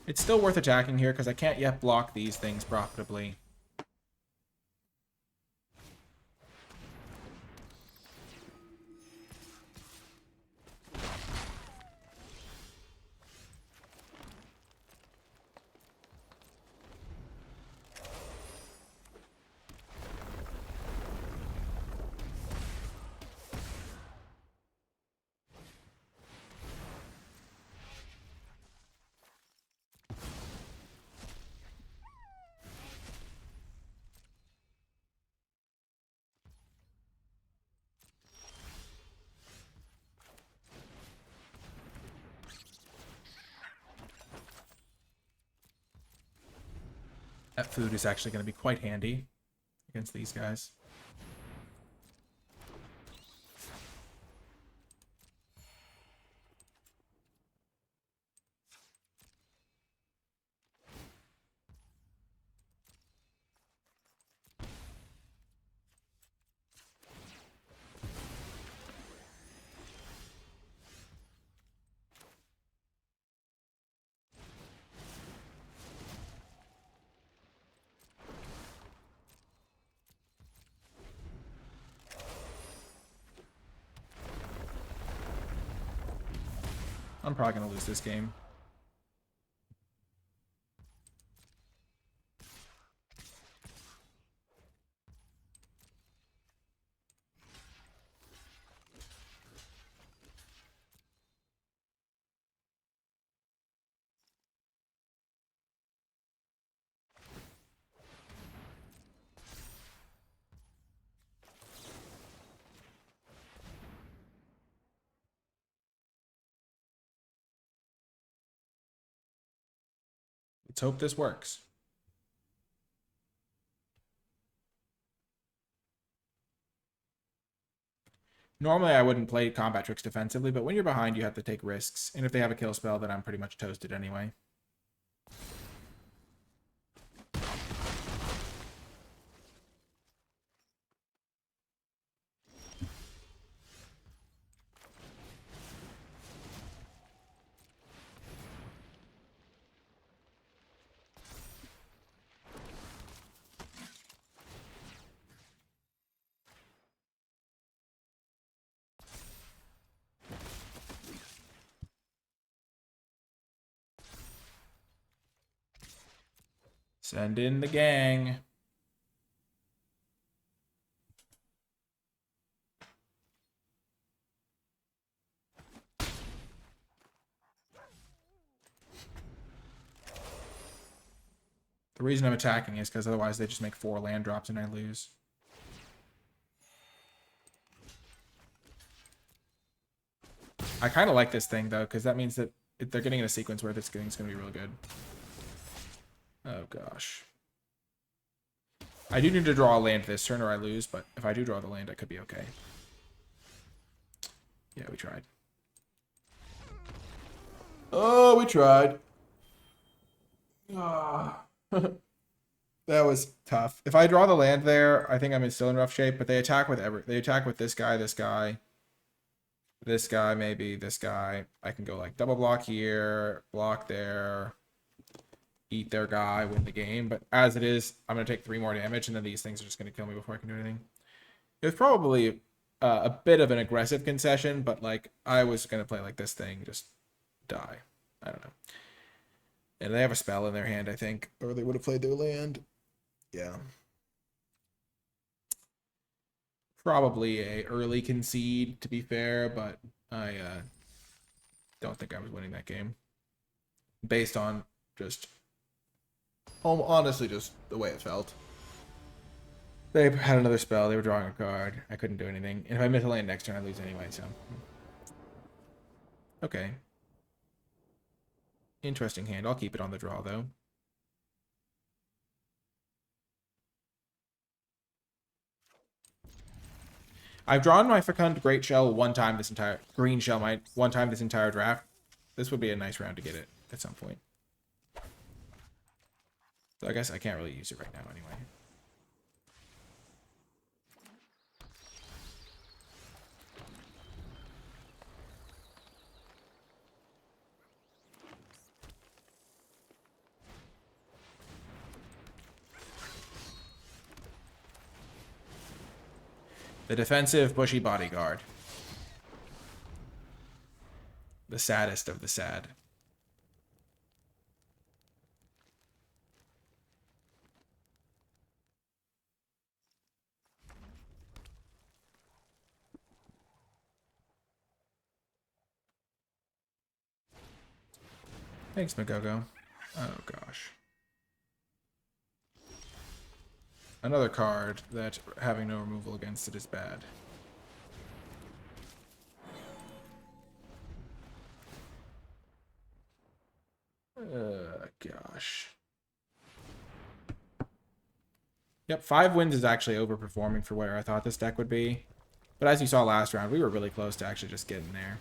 It's still worth attacking here because I can't yet block these things profitably. That food is actually going to be quite handy against these guys. I'm probably going to lose this game. Let's hope this works. Normally, I wouldn't play combat tricks defensively, but when you're behind, you have to take risks. And if they have a kill spell, then I'm pretty much toasted anyway. Send in the gang. The reason I'm attacking is because otherwise they just make 4 land drops and I lose. I kind of like this thing, though, because that means that they're getting in a sequence where this thing's going to be really good. Oh, gosh. I do need to draw a land this turn or I lose, but if I do draw the land, I could be okay. Yeah, we tried. Oh, we tried. Ah. That was tough. If I draw the land there, I think I'm still in rough shape, but they attack with they attack with this guy, this guy, maybe this guy. I can go like double block here, block there, eat their guy, win the game. But as it is, I'm going to take 3 more damage, and then these things are just going to kill me before I can do anything. It was probably a bit of an aggressive concession, but like I was going to play like this thing, just die. I don't know. And they have a spell in their hand, I think, or they would have played their land. Yeah. Probably a early concede, to be fair, but I don't think I was winning that game. Based on just, honestly, just the way it felt. They had another spell. They were drawing a card. I couldn't do anything. And if I miss a land next turn, I lose anyway, so. Okay. Interesting hand. I'll keep it on the draw, though. I've drawn my Fecund Great Shell one time this entire... Green Shell one time this entire draft. This would be a nice round to get it at some point. So I guess I can't really use it right now anyway. The defensive bushy bodyguard. The saddest of the sad. Thanks, Magogo. Oh, gosh. Another card that having no removal against it is bad. Gosh. Yep, 5 wins is actually overperforming for where I thought this deck would be. But as you saw last round, we were really close to actually just getting there.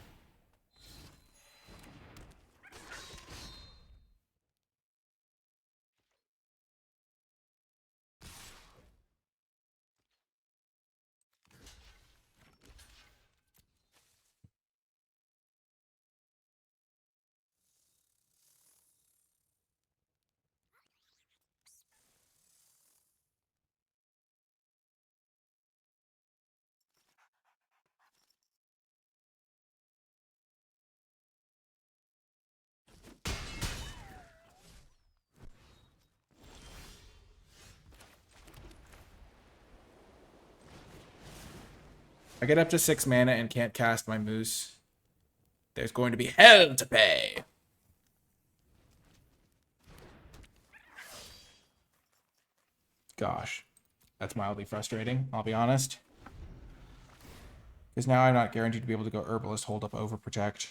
I get up to 6 mana and can't cast my Moose. There's going to be hell to pay. Gosh, that's mildly frustrating, I'll be honest. Because now I'm not guaranteed to be able to go Herbalist, Hold Up, Overprotect.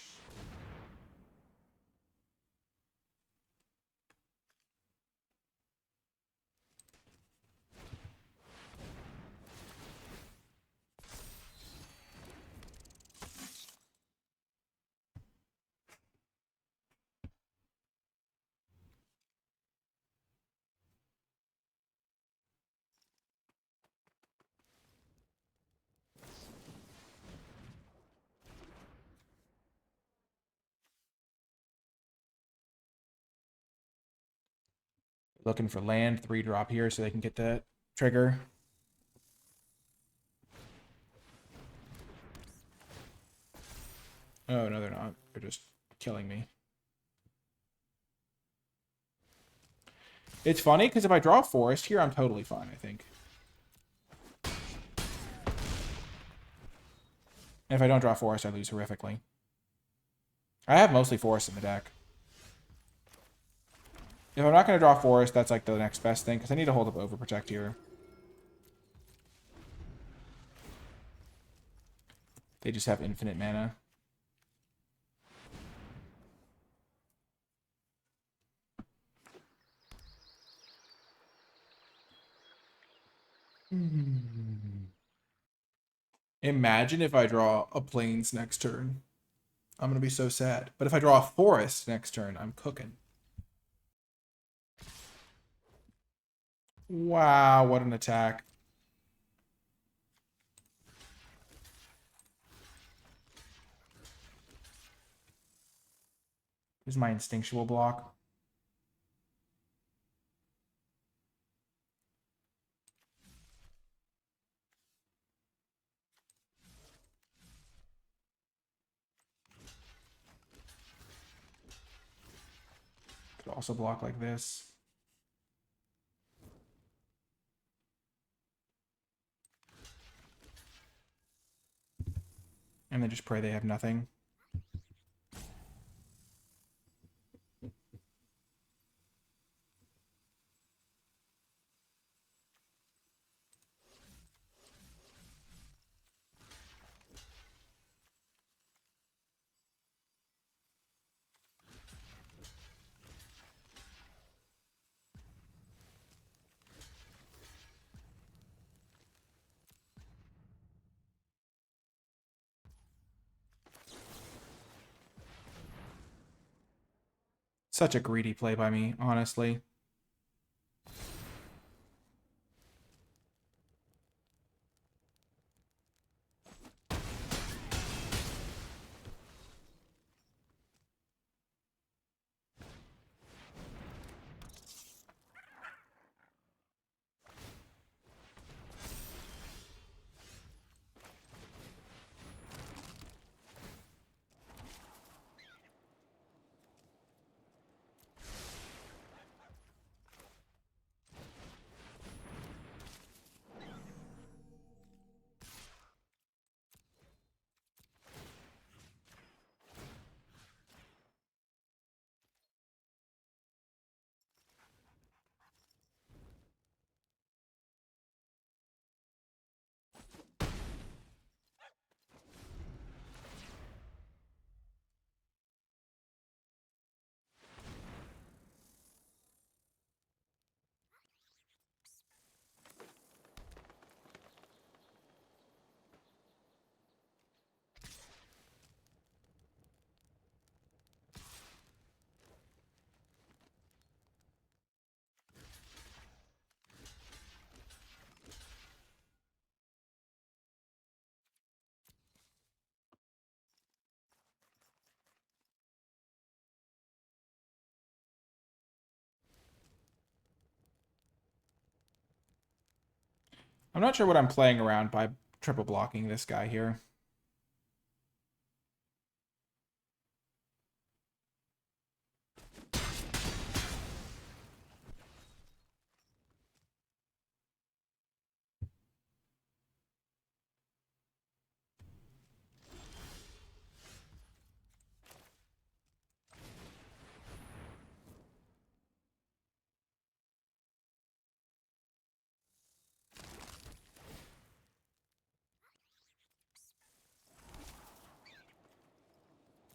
Looking for land, 3-drop here so they can get the trigger. Oh, no, they're not. They're just killing me. It's funny, because if I draw a forest here, I'm totally fine, I think. And if I don't draw forest, I lose horrifically. I have mostly forest in the deck. If I'm not going to draw forest, that's like the next best thing, because I need to hold up Overprotect here. They just have infinite mana. Imagine if I draw a plains next turn. I'm going to be so sad. But if I draw a forest next turn, I'm cooking. Wow, what an attack. Here's my instinctual block. Could also block like this. And then just pray they have nothing. Such a greedy play by me, honestly. I'm not sure what I'm playing around by triple blocking this guy here.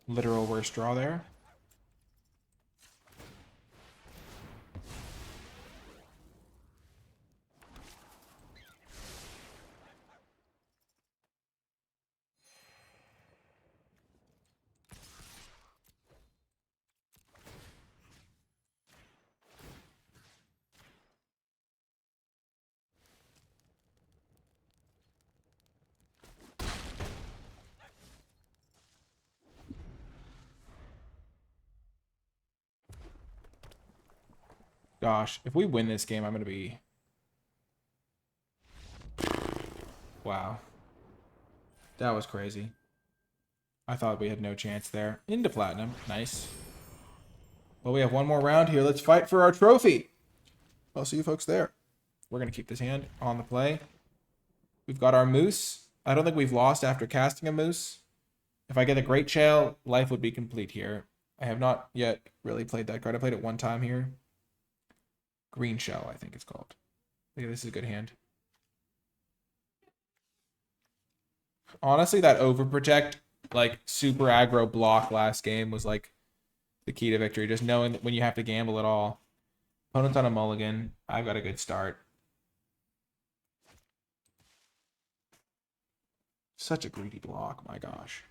Literal worst draw there. Gosh, if we win this game, I'm going to be... Wow. That was crazy. I thought we had no chance there. Into platinum. Nice. Well, we have one more round here. Let's fight for our trophy. I'll see you folks there. We're going to keep this hand on the play. We've got our moose. I don't think we've lost after casting a moose. If I get a great shell, life would be complete here. I have not yet really played that card. I played it one time here. Green shell, I think it's called. Yeah, this is a good hand. Honestly, that overprotect, like super aggro block last game was like the key to victory. Just knowing that when you have to gamble at all. Opponent's on a mulligan. I've got a good start. Such a greedy block, my gosh.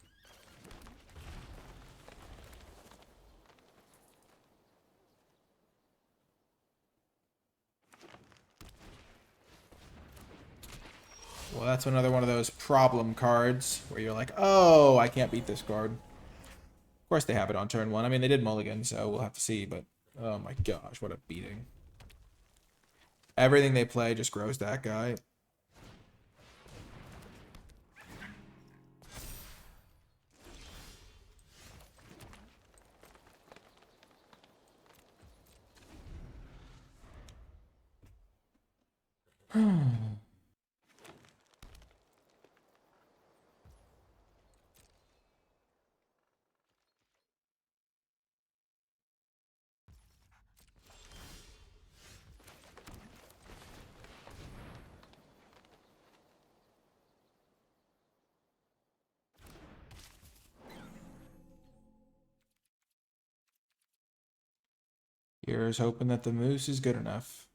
Well, that's another one of those problem cards where you're like, oh, I can't beat this card. Of course they have it on turn 1. I mean, they did mulligan, so we'll have to see, but oh my gosh, what a beating. Everything they play just grows that guy. Here's hoping that the moose is good enough.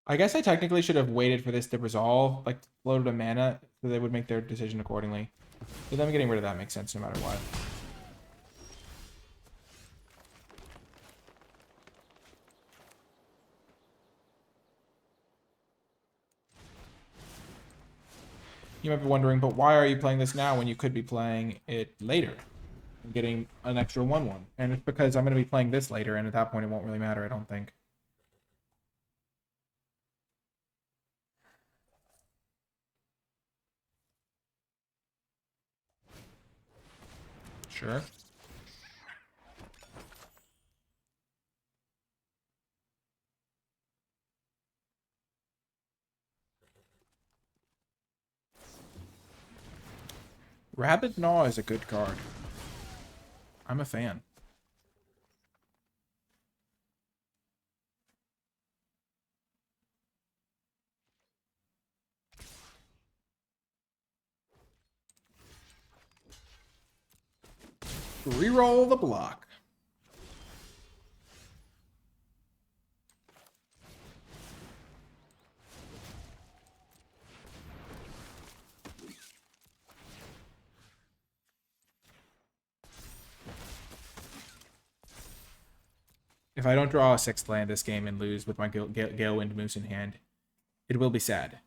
I guess I technically should have waited for this to resolve, like loaded a mana, so they would make their decision accordingly. But them getting rid of that makes sense no matter what. You might be wondering, but why are you playing this now when you could be playing it later and getting an extra 1/1? And it's because I'm going to be playing this later, and at that point it won't really matter, I don't think. Sure. Rabbit Gnaw is a good card. I'm a fan. Reroll the block. If I don't draw a 6th land this game and lose with my Galewind Moose in hand, it will be sad.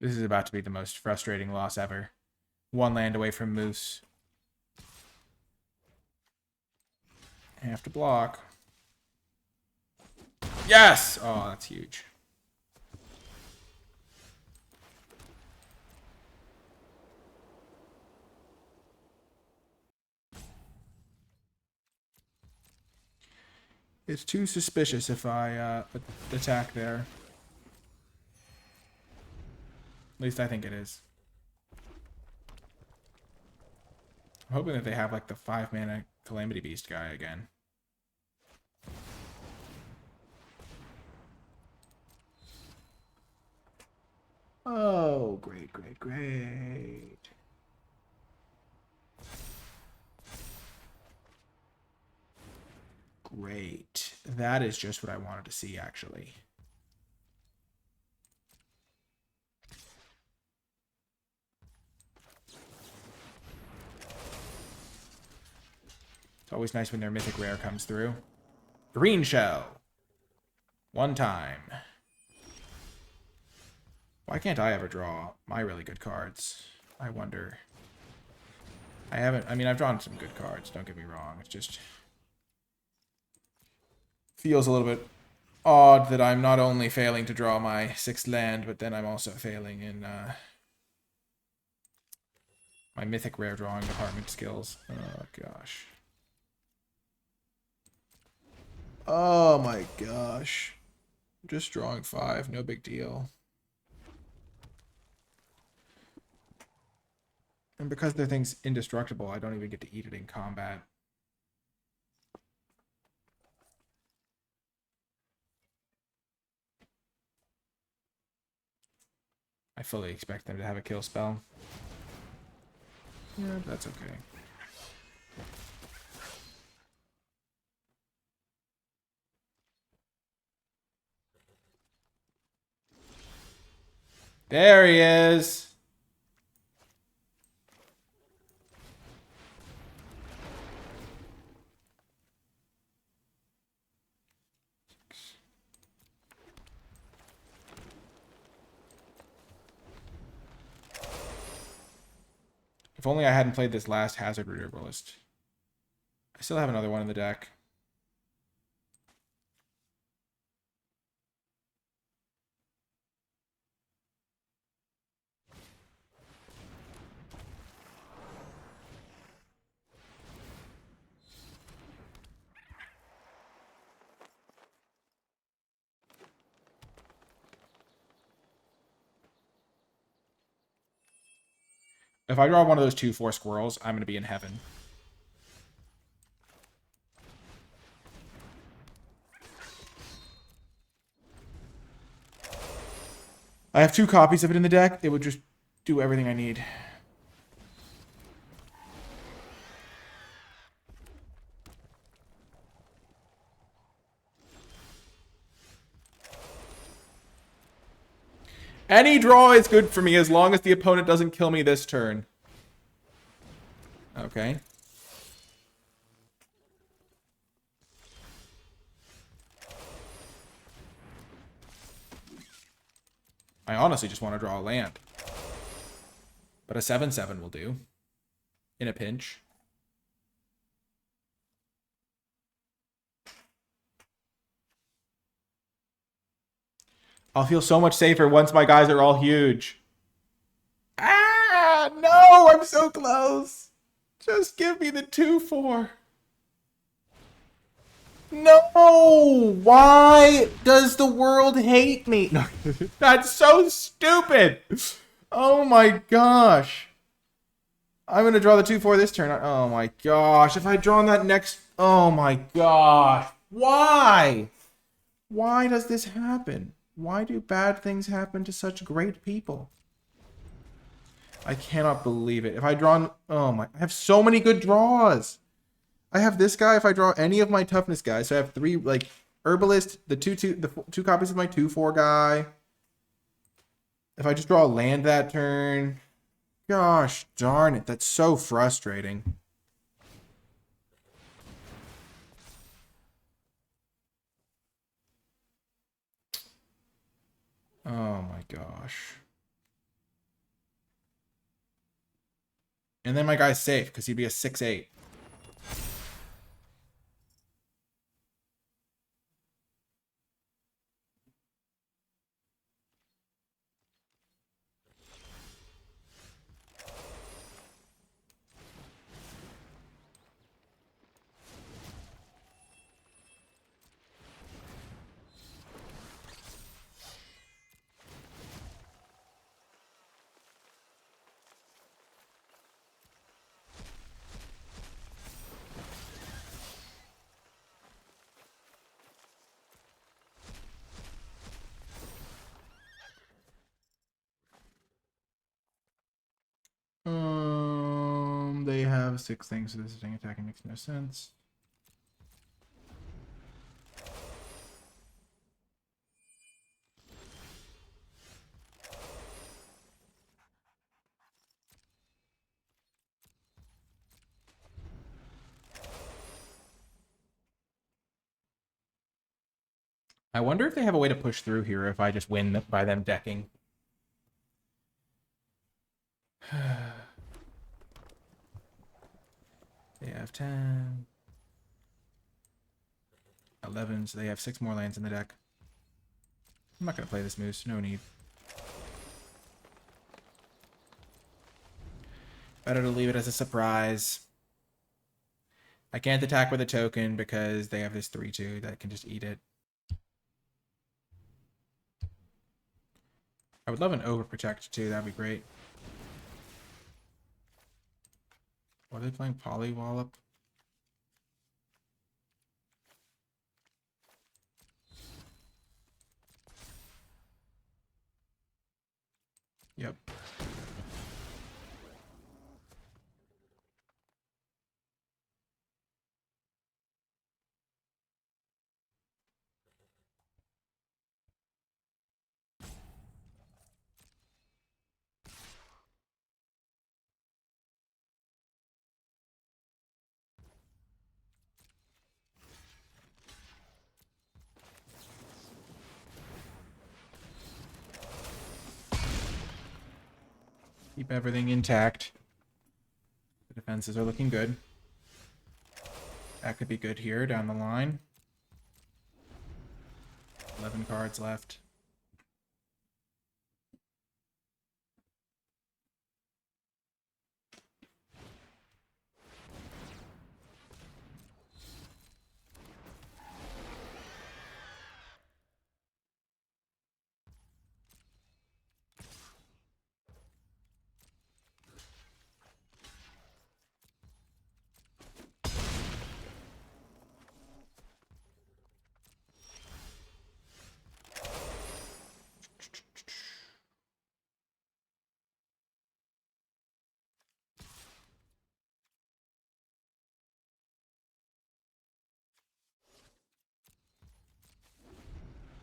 This is about to be the most frustrating loss ever. 1 land away from Moose. Have to block. Yes! Oh, that's huge. It's too suspicious if I attack there. At least I think it is. I'm hoping that they have like the 5-mana Calamity Beast guy again. Oh, great, great, great. Great. That is just what I wanted to see, actually. It's always nice when their mythic rare comes through. Green shell. 1 time. Why can't I ever draw my really good cards? I wonder. I mean, I've drawn some good cards, don't get me wrong. It's just feels a little bit odd that I'm not only failing to draw my 6th land, but then I'm also failing in my mythic rare drawing department skills. Oh, gosh. Oh, my gosh. Just drawing 5, no big deal. And because their thing's indestructible, I don't even get to eat it in combat. I fully expect them to have a kill spell. Yeah, but that's okay. There he is! If only I hadn't played this last Hazard Reservalist. I still have another one in the deck. If I draw one of those 2/4 squirrels, I'm going to be in heaven. I have 2 copies of it in the deck. It would just do everything I need. Any draw is good for me as long as the opponent doesn't kill me this turn. Okay. I honestly just want to draw a land. But a 7/7 will do. In a pinch. I'll feel so much safer once my guys are all huge. Ah, no, I'm so close. Just give me the 2/4. No, why does the world hate me? No, that's so stupid. Oh my gosh. I'm going to draw the 2/4 this turn. Oh my gosh. If I had drawn that next... Oh my gosh. Why? Why does this happen? Why do bad things happen to such great people? I cannot believe it. If I draw... Oh my... I have so many good draws. I have this guy if I draw any of my toughness guys. So I have 3, like, Herbalist, the 2 copies of my 2/4 guy. If I just draw a land that turn... Gosh darn it. That's so frustrating. Oh my gosh. And then my guy's safe because he'd be a 6/8. They have 6 things, so this thing attacking makes no sense. I wonder if they have a way to push through here if I just win by them decking. They have 10. 11, so they have 6 more lands in the deck. I'm not going to play this Moose, no need. Better to leave it as a surprise. I can't attack with a token because they have this 3/2 that can just eat it. I would love an overprotect too, that'd be great. Are they playing Polywallop? Yep. Keep everything intact. The defenses are looking good. That could be good here down the line. 11 cards left.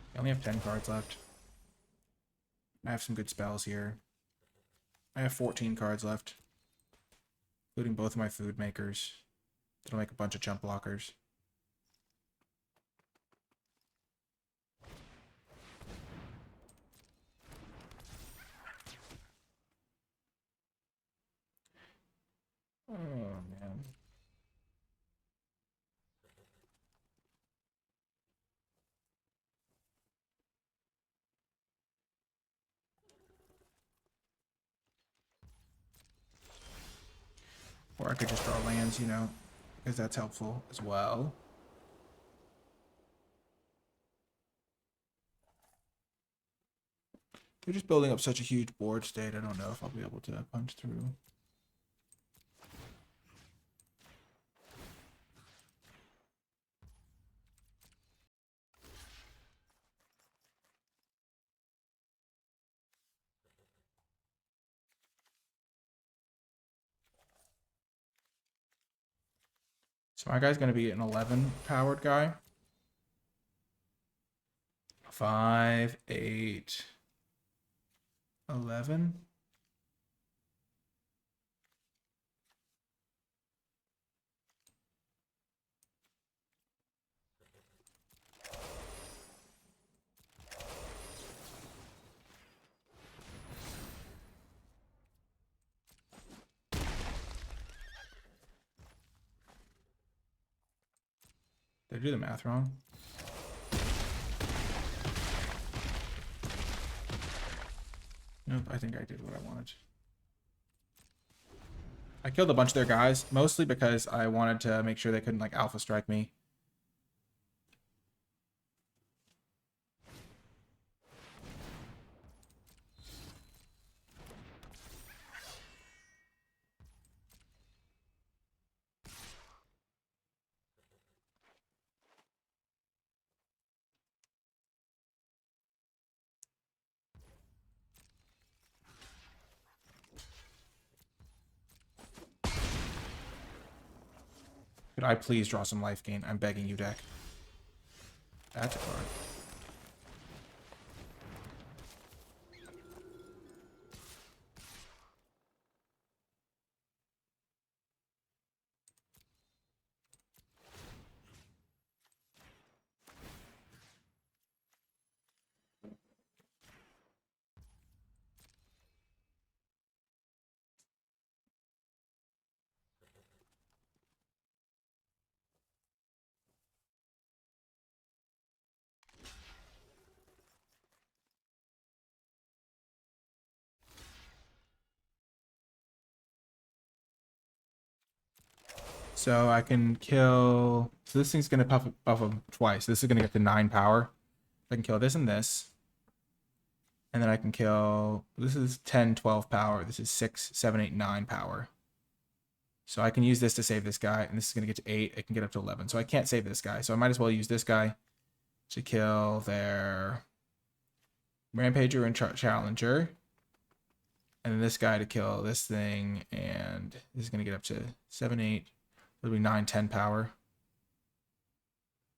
I only have 10 cards left. I have some good spells here. I have 14 cards left, including both of my food makers. That'll make a bunch of jump blockers. Oh, man. Or I could just draw lands, you know, because that's helpful as well. They're just building up such a huge board state, I don't know if I'll be able to punch through. So my guy's going to be an 11 powered guy. 5, 8, 11. Did I do the math wrong? Nope, I think I did what I wanted. I killed a bunch of their guys, mostly because I wanted to make sure they couldn't, like, alpha strike me. Could I please draw some life gain? I'm begging you, deck. That's a card. So I can kill... So this thing's going to buff him twice. This is going to get to 9 power. I can kill this and this. And then I can kill... This is 10, 12 power. This is 6, 7, 8, 9 power. So I can use this to save this guy. And this is going to get to 8. It can get up to 11. So I can't save this guy. So I might as well use this guy to kill their Rampager and Challenger. And then this guy to kill this thing. And this is going to get up to 7, 8... It'll be 9, 10 power.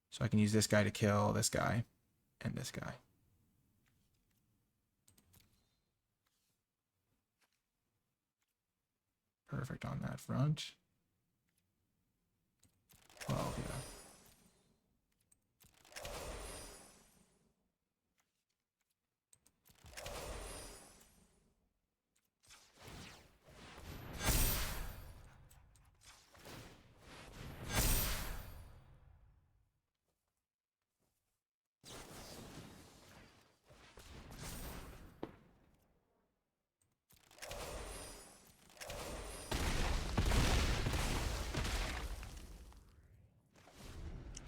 So I can use this guy to kill this guy and this guy. Perfect on that front. 12, yeah.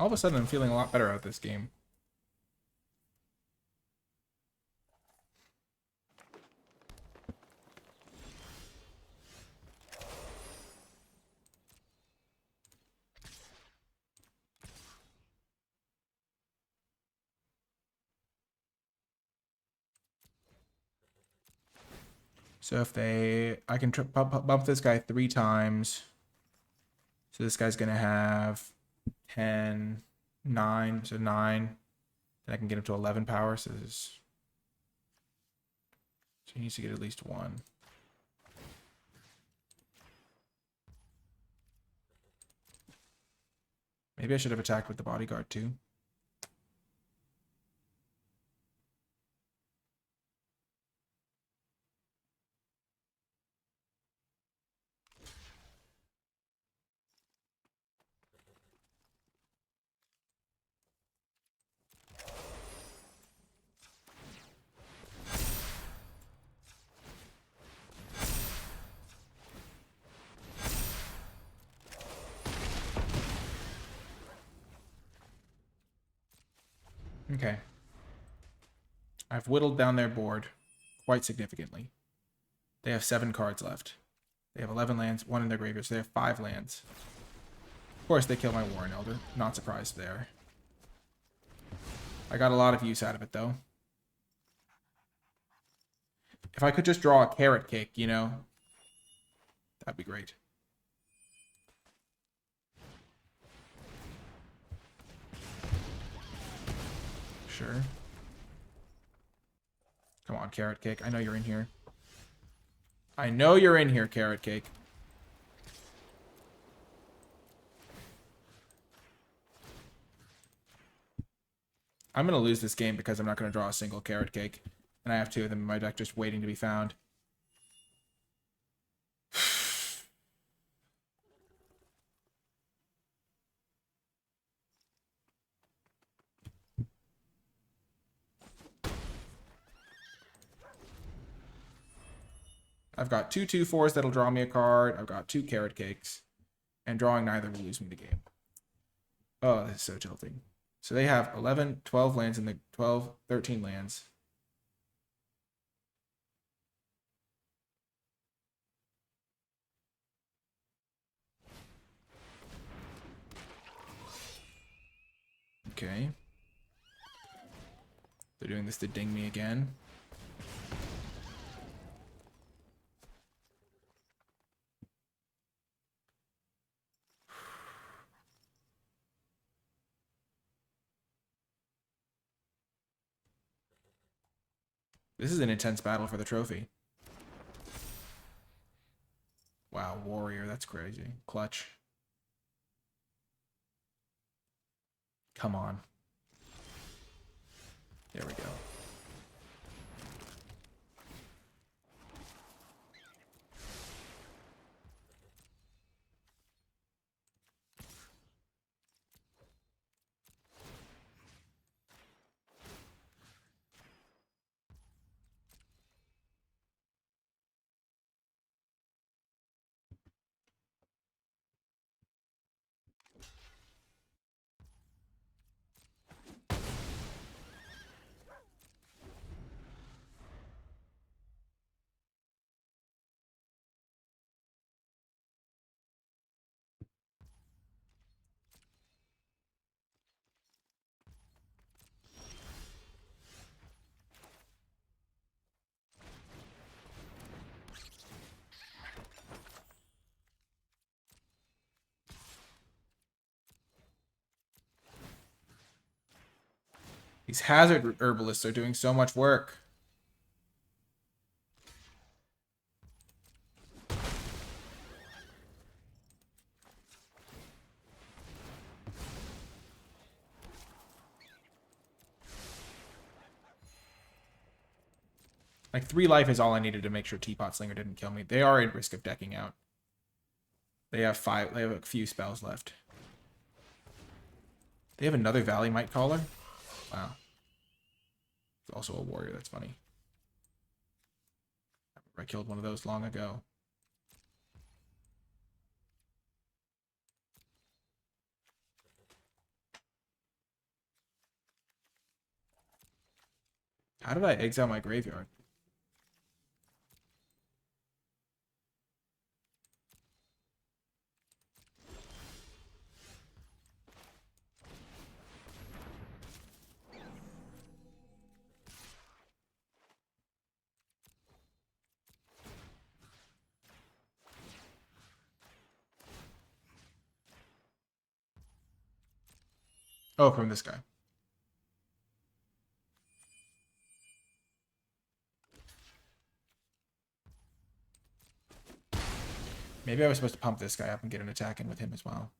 All of a sudden, I'm feeling a lot better about this game. So if I can bump this guy 3 times. So this guy's going to have 10, 9, so 9. Then I can get him to 11 power. So he needs to get at least 1. Maybe I should have attacked with the bodyguard too. Okay. I've whittled down their board quite significantly. They have 7 cards left. They have 11 lands, 1 in their graveyard, so they have 5 lands. Of course, they kill my Warren Elder. Not surprised there. I got a lot of use out of it, though. If I could just draw a carrot cake, you know, that'd be great. Sure. Come on, carrot cake. I know you're in here. I know you're in here, carrot cake. I'm going to lose this game because I'm not going to draw a single carrot cake. And I have 2 of them in my deck just waiting to be found. I've got 2/2/4s that'll draw me a card. I've got 2 carrot cakes. And drawing neither will lose me the game. Oh, this is so tilting. So they have 11, 12 lands in the 12, 13 lands. Okay. They're doing this to ding me again. This is an intense battle for the trophy. Wow, warrior, that's crazy. Clutch. Come on. There we go. These hazard herbalists are doing so much work. Like 3 life is all I needed to make sure Teapot Slinger didn't kill me. They are at risk of decking out. They have 5. They have a few spells left. They have another Valley Might Caller. Wow. It's also a warrior. That's funny. I killed one of those long ago. How did I exile my graveyard? Oh, from this guy. Maybe I was supposed to pump this guy up and get an attack in with him as well.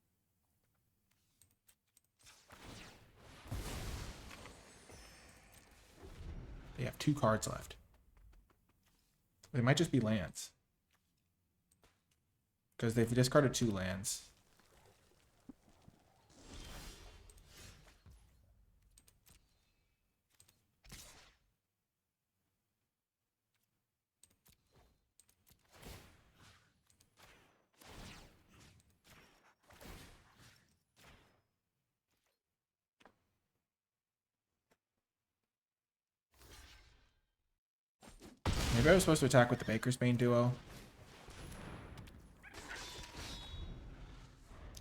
They have 2 cards left. They might just be lands. Because they've discarded 2 lands. Maybe I was supposed to attack with the Baker's Bane duo.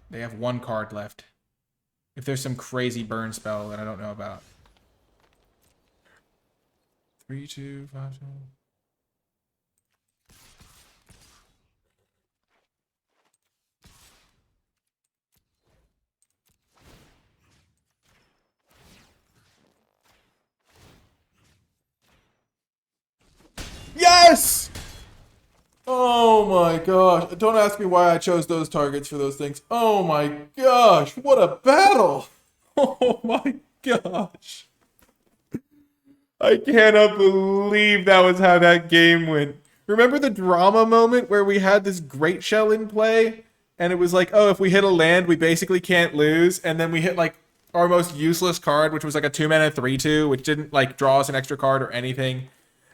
They have 1 card left. If there's some crazy burn spell that I don't know about. 3, 2, 5, 2. Yes! Oh my gosh. Don't ask me why I chose those targets for those things. Oh my gosh. What a battle. Oh my gosh. I cannot believe that was how that game went. Remember the drama moment where we had this great shell in play? And it was like, oh, if we hit a land, we basically can't lose. And then we hit like our most useless card, which was like a 2-mana 3/2, which didn't like draw us an extra card or anything.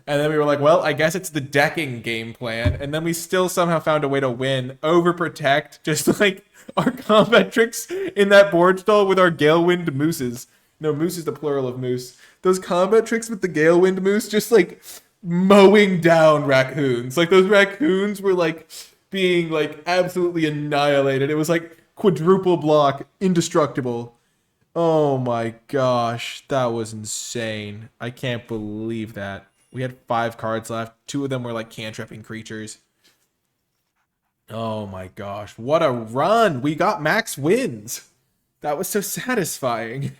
And then we were like, well, I guess it's the decking game plan. And then we still somehow found a way to win, overprotect, just like our combat tricks in that board stall with our Galewind mooses. No, moose is the plural of moose. Those combat tricks with the Galewind moose just like mowing down raccoons. Like those raccoons were like being like absolutely annihilated. It was like quadruple block, indestructible. Oh my gosh, that was insane. I can't believe that. We had 5 cards left. 2 of them were like cantripping creatures. Oh my gosh, what a run. We got max wins. That was so satisfying.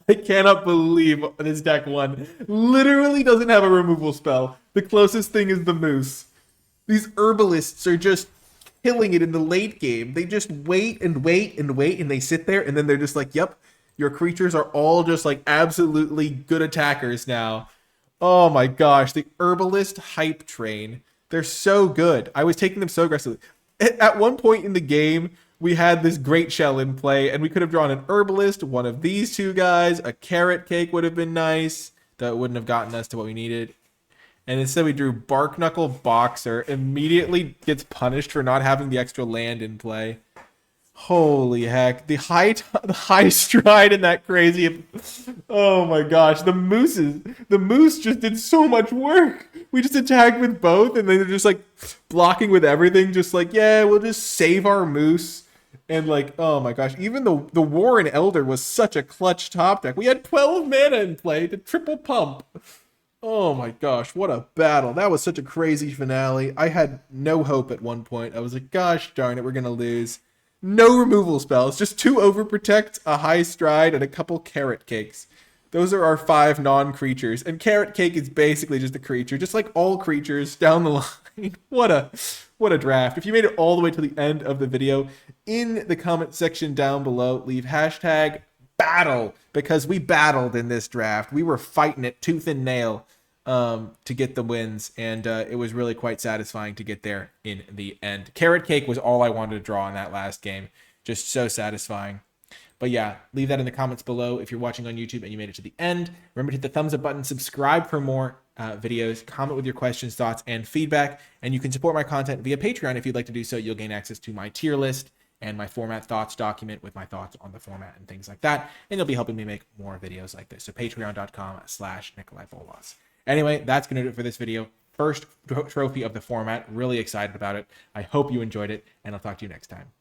I cannot believe this deck won. Literally doesn't have a removal spell. The closest thing is the moose. These herbalists are just killing it in the late game. They just wait and wait and wait, and they sit there, and then they're just like, yep, your creatures are all just like absolutely good attackers now. Oh my gosh, the herbalist hype train. They're so good. I was taking them so aggressively. At one point in the game, we had this great shell in play, and we could have drawn an herbalist, one of these 2 guys, a carrot cake would have been nice. That wouldn't have gotten us to what we needed. And instead we drew Bark Knuckle Boxer, immediately gets punished for not having the extra land in play. Holy heck. The high stride in that crazy... Oh my gosh. The moose just did so much work. We just attacked with both, and they're just like blocking with everything. Just like, yeah, we'll just save our moose. And like, oh my gosh. Even the Warren Elder was such a clutch top deck. We had 12 mana in play to triple pump. Oh my gosh, what a battle. That was such a crazy finale. I had no hope at one point. I was like, gosh darn it, we're going to lose. No removal spells, just 2 overprotect, a high stride, and a couple carrot cakes. Those are our 5 non-creatures. And carrot cake is basically just a creature, just like all creatures down the line. What a draft. If you made it all the way to the end of the video, in the comment section down below, leave hashtag battle, because we battled in this draft. We were fighting it tooth and nail to get the wins, and it was really quite satisfying to get there in the end. Carrot cake was all I wanted to draw in that last game. Just so satisfying. But yeah, leave that in the comments below if you're watching on YouTube and you made it to the end. Remember to hit the thumbs up button, subscribe for more videos, comment with your questions, thoughts, and feedback, and you can support my content via Patreon. If you'd like to do so, you'll gain access to my tier list and my format thoughts document with my thoughts on the format and things like that. And you'll be helping me make more videos like this. So patreon.com/NicolaiBolas. Anyway, that's going to do it for this video. First trophy of the format. Really excited about it. I hope you enjoyed it, and I'll talk to you next time.